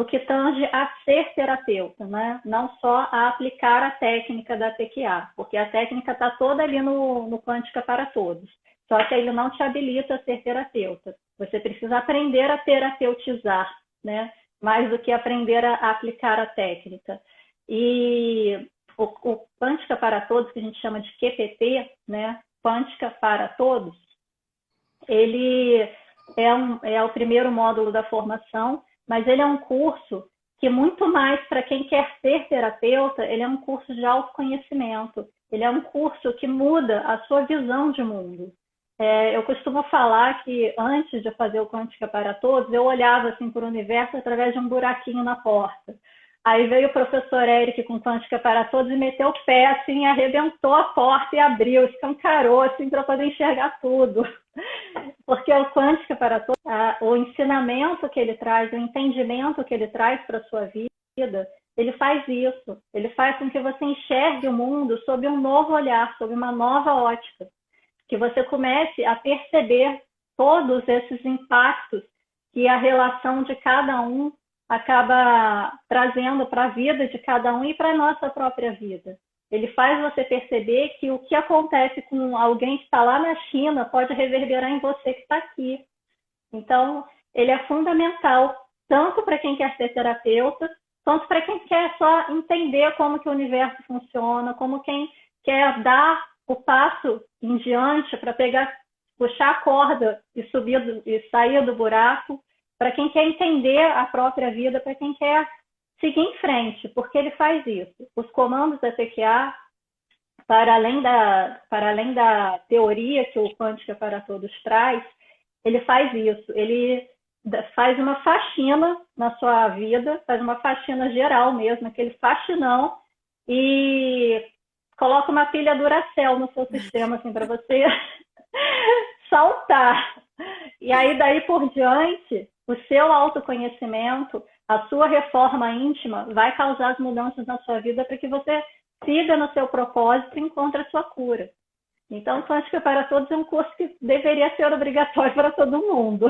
que tange a ser terapeuta, né? Não só a aplicar a técnica da TQA, porque a técnica está toda ali no Quântica para Todos, só que ele não te habilita a ser terapeuta. Você precisa aprender a terapeutizar, né? Mais do que aprender a aplicar a técnica. E o Quântica para Todos, que a gente chama de QPT, né? Quântica para Todos, ele é o primeiro módulo da formação, mas ele é um curso que muito mais para quem quer ser terapeuta, ele é um curso de autoconhecimento. Ele é um curso que muda a sua visão de mundo. Eu costumo falar que antes de fazer o Quântica para Todos, eu olhava assim para o universo através de um buraquinho na porta. Aí veio o professor Eric com Quântica para Todos e meteu o pé, assim, arrebentou a porta e abriu, escancarou, assim, para poder enxergar tudo. Porque o Quântica para Todos, o ensinamento que ele traz, o entendimento que ele traz para a sua vida, ele faz isso. Ele faz com que você enxergue o mundo sob um novo olhar, sob uma nova ótica. Que você comece a perceber todos esses impactos que a relação de cada um acaba trazendo para a vida de cada um e para a nossa própria vida. Ele faz você perceber que o que acontece com alguém que está lá na China pode reverberar em você que está aqui. Então, ele é fundamental, tanto para quem quer ser terapeuta, quanto para quem quer só entender como que o universo funciona, como quem quer dar o passo em diante para puxar a corda e sair do buraco, para quem quer entender a própria vida, para quem quer seguir em frente, porque ele faz isso. Os comandos da TQA, para além da teoria que o Quântica para Todos traz, ele faz isso. Ele faz uma faxina na sua vida, faz uma faxina geral mesmo, aquele faxinão, e coloca uma pilha Duracell no seu sistema, assim, para você saltar. E aí, daí por diante, o seu autoconhecimento, a sua reforma íntima vai causar as mudanças na sua vida para que você siga no seu propósito e encontre a sua cura. Então, Quântica para Todos é um curso que deveria ser obrigatório para todo mundo.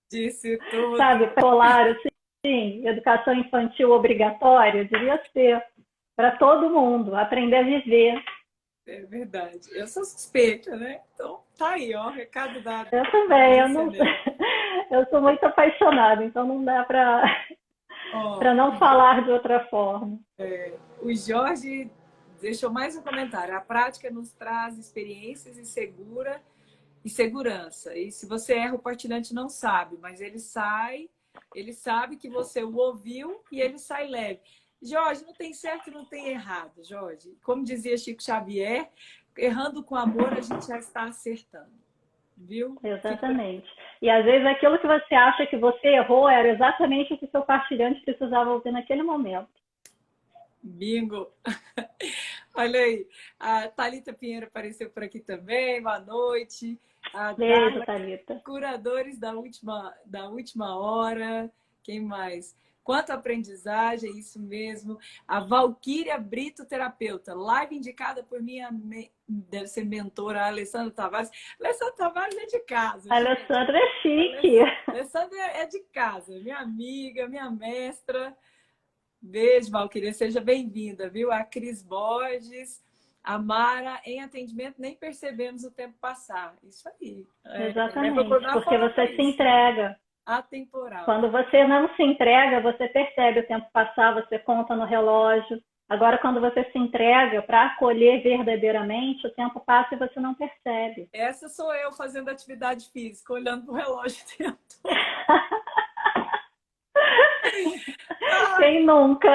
Disse tudo. Sabe, escolar, sim, educação infantil obrigatória, devia ser para todo mundo, aprender a viver. É verdade. Eu sou suspeita, né? Então, tá aí, ó, recado dado. Eu também, eu sou muito apaixonada, então não dá para não falar de outra forma. O Jorge deixou mais um comentário. A prática nos traz experiências e segurança. E se você erra, o partilhante não sabe, mas ele sabe que você o ouviu e ele sai leve. Jorge, não tem certo e não tem errado, Jorge. Como dizia Chico Xavier, errando com amor, a gente já está acertando. Viu? Exatamente. E às vezes aquilo que você acha que você errou era exatamente o que o seu partilhante precisava ouvir naquele momento. Bingo! Olha aí, a Thalita Pinheiro apareceu por aqui também, boa noite. Beijo, Thalita. Curadores da última hora, quem mais? Quanto aprendizagem, isso mesmo. A Valquíria Brito, terapeuta, live indicada por minha, deve ser mentora, a Alessandra Tavares. Alessandra Tavares é de casa. A Alessandra é chique. Alessandra é de casa, minha amiga, minha mestra. Beijo, Valquíria, seja bem-vinda, viu? A Cris Borges, a Mara, em atendimento, nem percebemos o tempo passar. Isso aí. Exatamente, porque você se entrega. Atemporal. Quando você não se entrega, você percebe o tempo passar, você conta no relógio. Agora, quando você se entrega para acolher verdadeiramente, o tempo passa e você não percebe. Essa sou eu fazendo atividade física, olhando para o relógio o tempo todo. Quem nunca?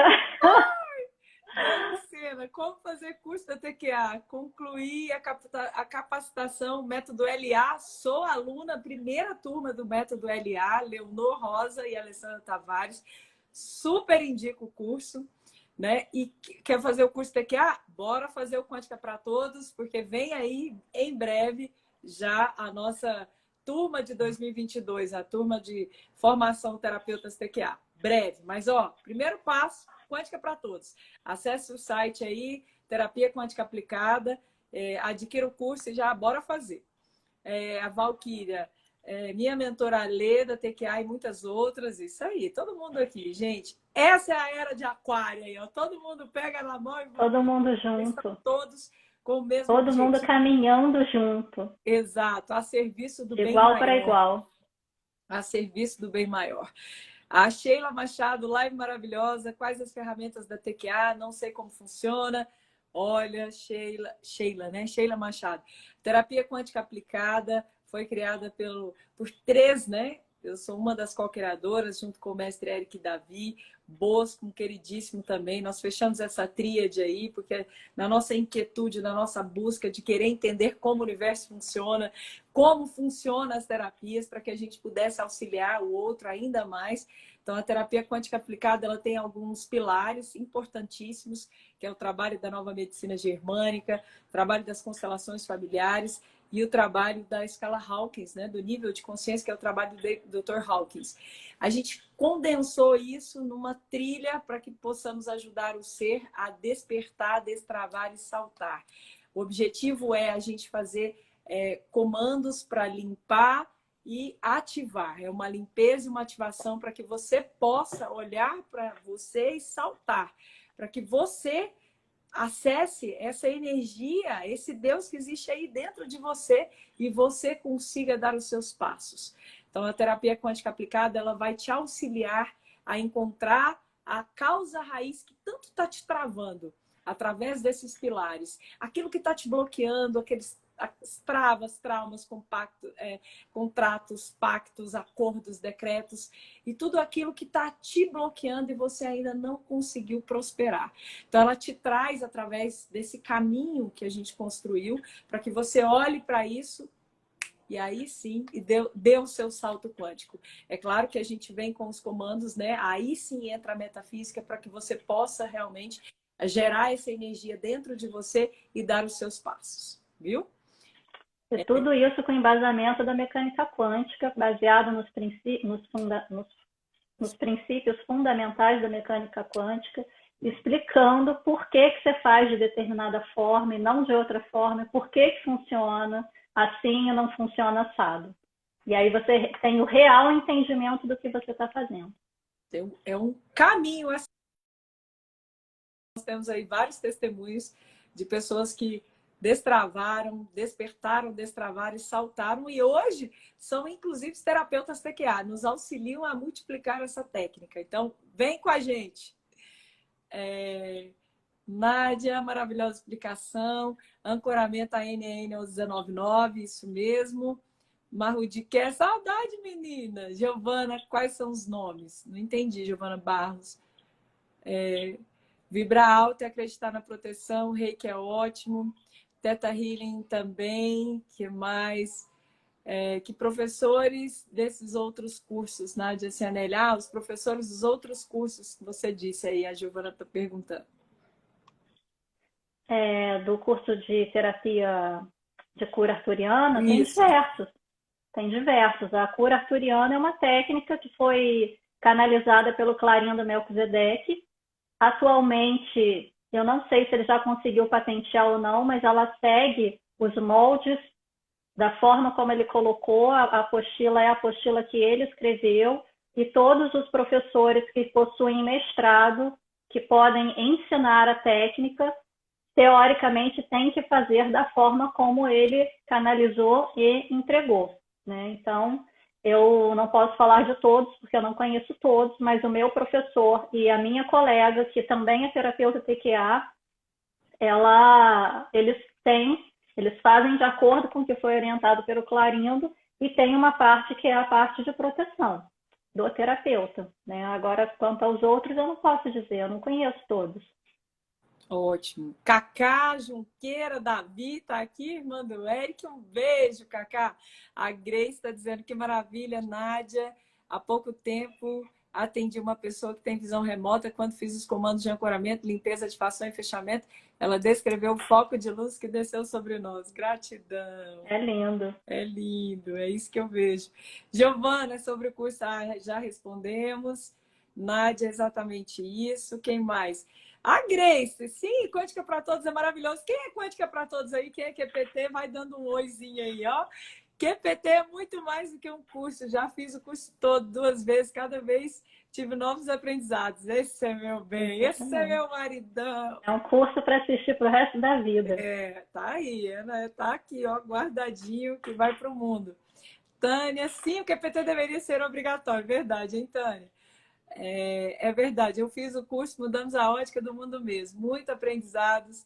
Luciana, como fazer curso da TQA? Concluir a capacitação, método LA. Sou aluna, primeira turma do método LA, Leonor Rosa e Alessandra Tavares. Super indico o curso, né? E quer fazer o curso TQA? Bora fazer o Quântica para Todos, porque vem aí em breve já a nossa turma de 2022, a turma de formação terapeutas TQA. Breve, mas ó, primeiro passo, Quântica para Todos. Acesse o site aí, Terapia Quântica Aplicada, adquira o curso e já bora fazer. A Valquíria, minha mentora Lê, da TQA e muitas outras, isso aí, todo mundo aqui, gente. Essa é a era de aquário aí, ó. Todo mundo pega na mão e todo mundo junto. Todos com o mesmo todo objetivo. mundo caminhando junto. Exato, a serviço do bem igual maior. Para igual. A serviço do bem maior. A Sheila Machado, live maravilhosa. Quais as ferramentas da TQA? Não sei como funciona. Olha, Sheila, né? Sheila Machado. Terapia Quântica Aplicada foi criada por 3, né? Eu sou uma das co-criadoras, junto com o mestre Eric Davi, Bosco, um queridíssimo também. Nós fechamos essa tríade aí, porque na nossa inquietude, na nossa busca de querer entender como o universo funciona, como funcionam as terapias, para que a gente pudesse auxiliar o outro ainda mais. Então, a terapia quântica aplicada, ela tem alguns pilares importantíssimos, que é o trabalho da nova medicina germânica, o trabalho das constelações familiares e o trabalho da escala Hawkins, né, do nível de consciência, que é o trabalho do Dr. Hawkins. A gente condensou isso numa trilha para que possamos ajudar o ser a despertar, destravar e saltar. O objetivo é a gente fazer comandos para limpar e ativar. É uma limpeza e uma ativação para que você possa olhar para você e saltar. Para que você acesse essa energia, esse Deus que existe aí dentro de você e você consiga dar os seus passos. Então, a terapia quântica aplicada, ela vai te auxiliar a encontrar a causa raiz que tanto está te travando através desses pilares. Aquilo que está te bloqueando, aqueles travas, traumas, contratos, pactos, acordos, decretos e tudo aquilo que está te bloqueando e você ainda não conseguiu prosperar. Então, ela te traz através desse caminho que a gente construiu para que você olhe para isso e aí sim, dê o seu salto quântico. É claro que a gente vem com os comandos, né? Aí sim entra a metafísica para que você possa realmente a gerar essa energia dentro de você e dar os seus passos, viu? E tudo isso com embasamento da mecânica quântica, baseado nos princípios fundamentais da mecânica quântica, explicando por que você faz de determinada forma e não de outra forma, por que funciona assim e não funciona assado. E aí você tem o real entendimento do que você está fazendo. É um caminho. Nós temos aí vários testemunhos de pessoas que destravaram, despertaram, destravaram e saltaram. E hoje são, inclusive, terapeutas TQA. Nos auxiliam a multiplicar essa técnica. Então, vem com a gente. Nádia, maravilhosa explicação. Ancoramento a NN aos 199, isso mesmo. Marrudi, quer saudade, menina. Giovana, quais são os nomes? Não entendi, Giovana Barros. Vibrar alto e acreditar na proteção. Reiki é ótimo. Theta Healing também. Que mais? Que professores desses outros cursos, Nádia Cianelli? Os professores dos outros cursos que você disse aí, a Giovana está perguntando. Do curso de terapia de cura arturiana, tem diversos. Tem diversos. A cura arturiana é uma técnica que foi canalizada pelo Clarindo Melquisedeque. Atualmente, eu não sei se ele já conseguiu patentear ou não, mas ela segue os moldes da forma como ele colocou. A apostila é a apostila que ele escreveu e todos os professores que possuem mestrado, que podem ensinar a técnica, teoricamente têm que fazer da forma como ele canalizou e entregou, né? Então, eu não posso falar de todos, porque eu não conheço todos, mas o meu professor e a minha colega, que também é terapeuta TQA, eles fazem de acordo com o que foi orientado pelo Clarindo e tem uma parte que é a parte de proteção do terapeuta, né? Agora, quanto aos outros, eu não posso dizer, eu não conheço todos. Ótimo. Cacá Junqueira, Davi, tá aqui, irmã do Eric. Um beijo, Cacá. A Grace está dizendo que maravilha, Nádia. Há pouco tempo atendi uma pessoa que tem visão remota. Quando fiz os comandos de ancoramento, limpeza, ativação e fechamento, ela descreveu o foco de luz que desceu sobre nós. Gratidão. É lindo. É lindo, é isso que eu vejo. Giovana, sobre o curso, já respondemos. Nádia, exatamente isso. Quem mais? A Grace, sim, Quântica para Todos é maravilhoso. Quem é Quântica para Todos aí? Quem é QPT? Vai dando um oizinho aí, ó. QPT é muito mais do que um curso. Já fiz o curso todo 2 vezes. Cada vez tive novos aprendizados. Esse é meu bem, esse é meu maridão. É um curso para assistir pro resto da vida. Tá aí, né? Tá aqui, ó, guardadinho, que vai pro mundo. Tânia, sim, o QPT deveria ser obrigatório. Verdade, hein, Tânia? É verdade, eu fiz o curso Mudamos a Ótica do Mundo mesmo. Muito aprendizados.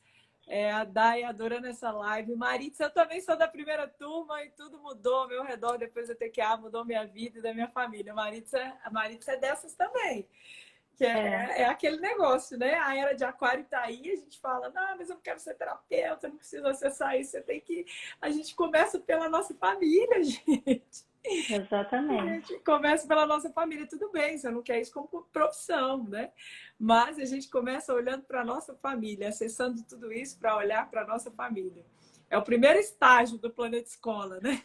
A Dai adorando essa live. Maritza, eu também sou da primeira turma e tudo mudou ao meu redor depois da TQA, mudou minha vida e da minha família. A Maritza é dessas também. Que é aquele negócio, né? A era de Aquário tá aí, a gente fala, não, mas eu não quero ser terapeuta, não preciso acessar isso, você tem que... A gente começa pela nossa família, gente. Exatamente. A gente começa pela nossa família, tudo bem, você não quer isso como profissão, né? Mas a gente começa olhando para a nossa família, acessando tudo isso para olhar para a nossa família. É o primeiro estágio do Planeta Escola, né?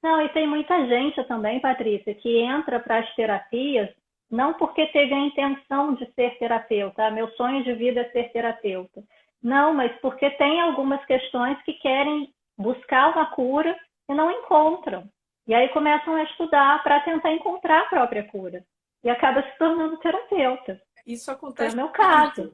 Não, e tem muita gente também, Patrícia, que entra para as terapias não porque teve a intenção de ser terapeuta, meu sonho de vida é ser terapeuta. Não, mas porque tem algumas questões que querem buscar uma cura e não encontram. E aí começam a estudar para tentar encontrar a própria cura. E acaba se tornando terapeuta. Isso acontece. É o meu caso.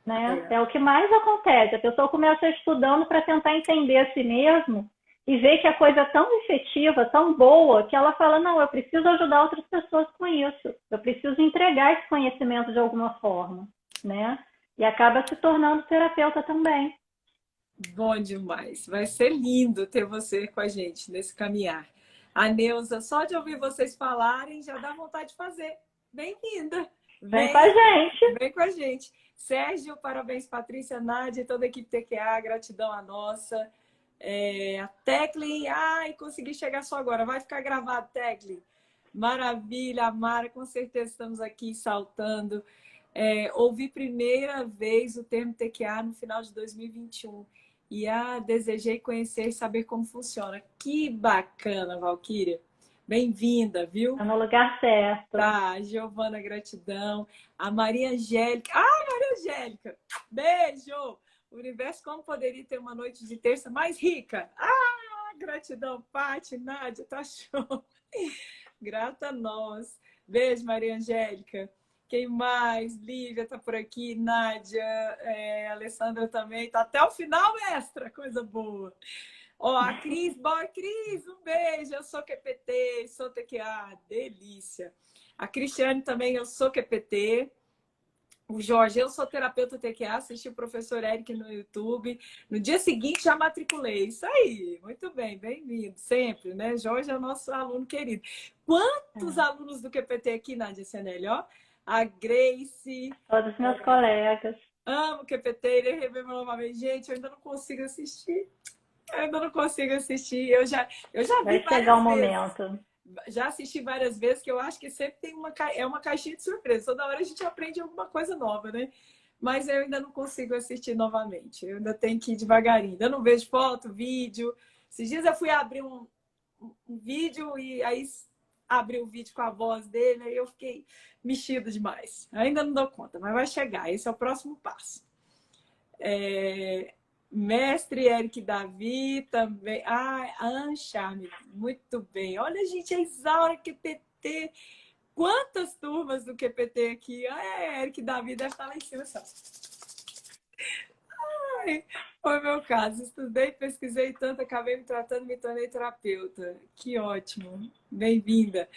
Né? É o que mais acontece. A pessoa começa estudando para tentar entender a si mesmo e ver que a coisa é tão efetiva, tão boa, que ela fala, não, eu preciso ajudar outras pessoas com isso. Eu preciso entregar esse conhecimento de alguma forma. Né? E acaba se tornando terapeuta também. Bom demais. Vai ser lindo ter você com a gente nesse caminhar. A Neuza, só de ouvir vocês falarem, já dá vontade de fazer. Bem-vinda. Vem com a gente. Vem com a gente. Sérgio, parabéns, Patrícia, Nádia, toda a equipe TQA, gratidão a nossa. A Teclin, consegui chegar só agora. Vai ficar gravado, Teclin. Maravilha, Mara, com certeza estamos aqui saltando. Ouvi primeira vez o termo TQA no final de 2021 e desejei conhecer e saber como funciona. Que bacana, Valquíria. Bem-vinda, viu? Tá no lugar certo. Tá, Giovana, gratidão. A Maria Angélica. Ai, Maria Angélica, beijo! O universo, como poderia ter uma noite de terça mais rica? Gratidão, Paty, Nádia, tá show. Grata a nós. Beijo, Maria Angélica. Quem mais? Lívia tá por aqui, Nádia, Alessandra também. Tá até o final, mestra. Coisa boa. Ó, a Cris, boa, Cris, um beijo. Eu sou QPT, sou TQA, delícia. A Cristiane também, eu sou QPT. O Jorge, eu sou terapeuta TQA, assisti o professor Eric no YouTube. No dia seguinte já matriculei. Isso aí, muito bem, bem-vindo. Sempre, né? Jorge é o nosso aluno querido. Quantos alunos do QPT aqui, Nádia Cianelli? Ó, a Grace. Todos meus colegas. Amo o QPT, ele rever novamente. Gente, eu ainda não consigo assistir. Eu já vi Vai chegar o vezes. momento. Já assisti várias vezes, que eu acho que sempre tem uma caixinha de surpresa. Toda hora a gente aprende alguma coisa nova, né? Mas eu ainda não consigo assistir novamente. Eu ainda tenho que ir devagarinho. Eu não vejo foto, vídeo. Esses dias eu fui abrir um vídeo e aí abri o vídeo com a voz dele, aí eu fiquei mexida demais. Ainda não dou conta, mas vai chegar. Esse é o próximo passo. Mestre Eric Davi também. Charme, muito bem. Olha, gente, a Isaura QPT. Quantas turmas do QPT aqui? Eric Davi deve estar lá em cima. Só. Foi meu caso. Estudei, pesquisei tanto, acabei me tratando, me tornei terapeuta. Que ótimo. Bem-vinda.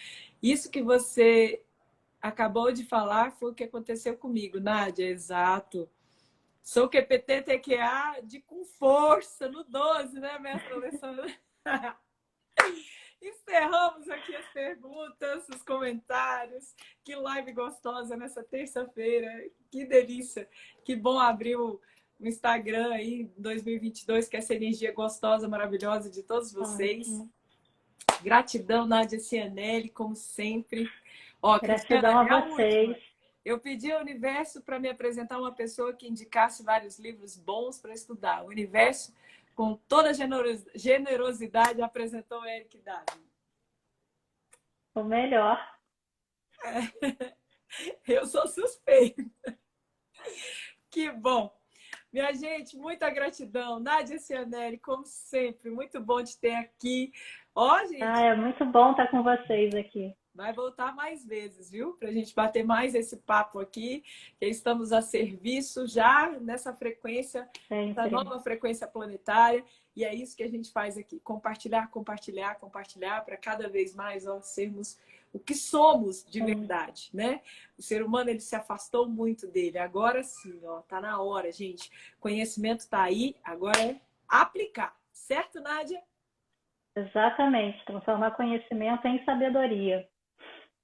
Isso que você acabou de falar foi o que aconteceu comigo, Nádia. Exato. Sou QPT TQA com força, no 12, né, mestre Alessandra? Encerramos aqui as perguntas, os comentários. Que live gostosa nessa terça-feira. Que delícia. Que bom abrir o Instagram aí em 2022, que essa energia gostosa, maravilhosa de todos vocês. Gratidão, Nádia Cianelli, como sempre. Ó, Gratidão a vocês. Eu pedi ao universo para me apresentar uma pessoa que indicasse vários livros bons para estudar. O universo, com toda generosidade, apresentou o Eric Davi. O melhor. Eu sou suspeita. Que bom. Minha gente, muita gratidão. Nádia Cianelli, como sempre, muito bom te ter aqui. Ó, gente. É muito bom estar com vocês aqui. Vai voltar mais vezes, viu? Para a gente bater mais esse papo aqui, que estamos a serviço já nessa frequência, da nova frequência planetária. E é isso que a gente faz aqui, compartilhar, compartilhar, compartilhar, para cada vez mais sermos o que somos de verdade, né? O ser humano, ele se afastou muito dele. Agora sim, tá na hora, gente. Conhecimento tá aí, agora é aplicar. Certo, Nádia? Exatamente. Transformar conhecimento em sabedoria.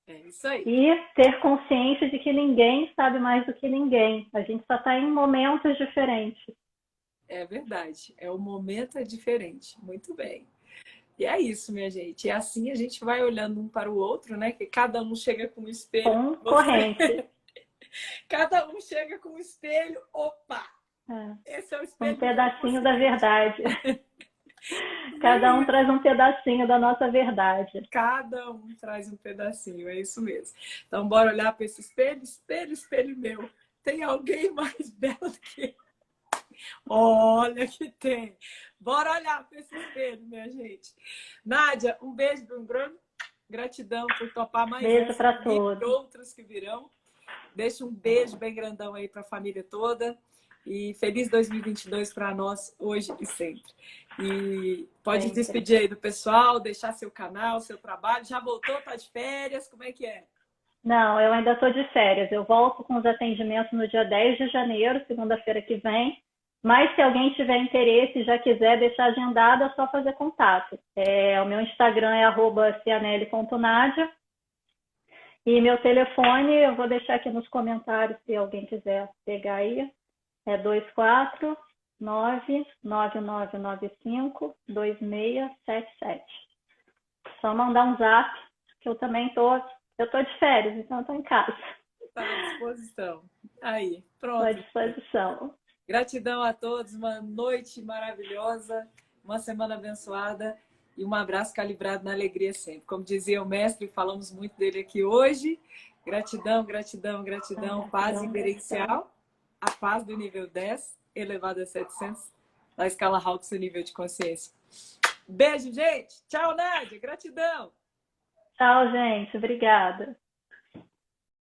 É isso aí. E ter consciência de que ninguém sabe mais do que ninguém. A gente só está em momentos diferentes. É verdade. O momento é diferente. Muito bem. E é isso, minha gente. E assim a gente vai olhando um para o outro, né? Que cada um chega com um espelho. Concorrente. Cada um chega com um espelho. Opa! Esse é o espelho. Um pedacinho da verdade. Cada um traz um pedacinho da nossa verdade. Cada um traz um pedacinho, é isso mesmo. Então, bora olhar para esse espelho. Espelho, espelho meu. Tem alguém mais belo do que eu? Olha que tem. Bora olhar para esse espelho, minha gente. Nádia, um beijo, Bruno. Gratidão por topar mais beijo para todos. E outros que virão. Deixa um beijo bem grandão aí para a família toda. E feliz 2022 para nós, hoje e sempre. E pode despedir aí do pessoal, deixar seu canal, seu trabalho. Já voltou? Tá de férias? Como é que é? Não, eu ainda estou de férias. Eu volto com os atendimentos no dia 10 de janeiro, segunda-feira que vem. Mas se alguém tiver interesse e já quiser deixar agendado, é só fazer contato. O meu Instagram é @cianelli.nadia. E meu telefone, eu vou deixar aqui nos comentários se alguém quiser pegar aí. É 249-9995-2677. Só mandar um zap, que eu também tô de férias, então eu tô em casa. Está à disposição. Aí, Estou à pronto. disposição. Gratidão a todos, uma noite maravilhosa, uma semana abençoada e um abraço calibrado na alegria sempre. Como dizia o mestre, falamos muito dele aqui hoje. Gratidão, gratidão, gratidão. Paz iberencial, a paz do nível 10, elevado a 700, da escala Hawkes, o nível de consciência. Beijo, gente. Tchau, Nádia. Gratidão. Tchau, gente. Obrigada.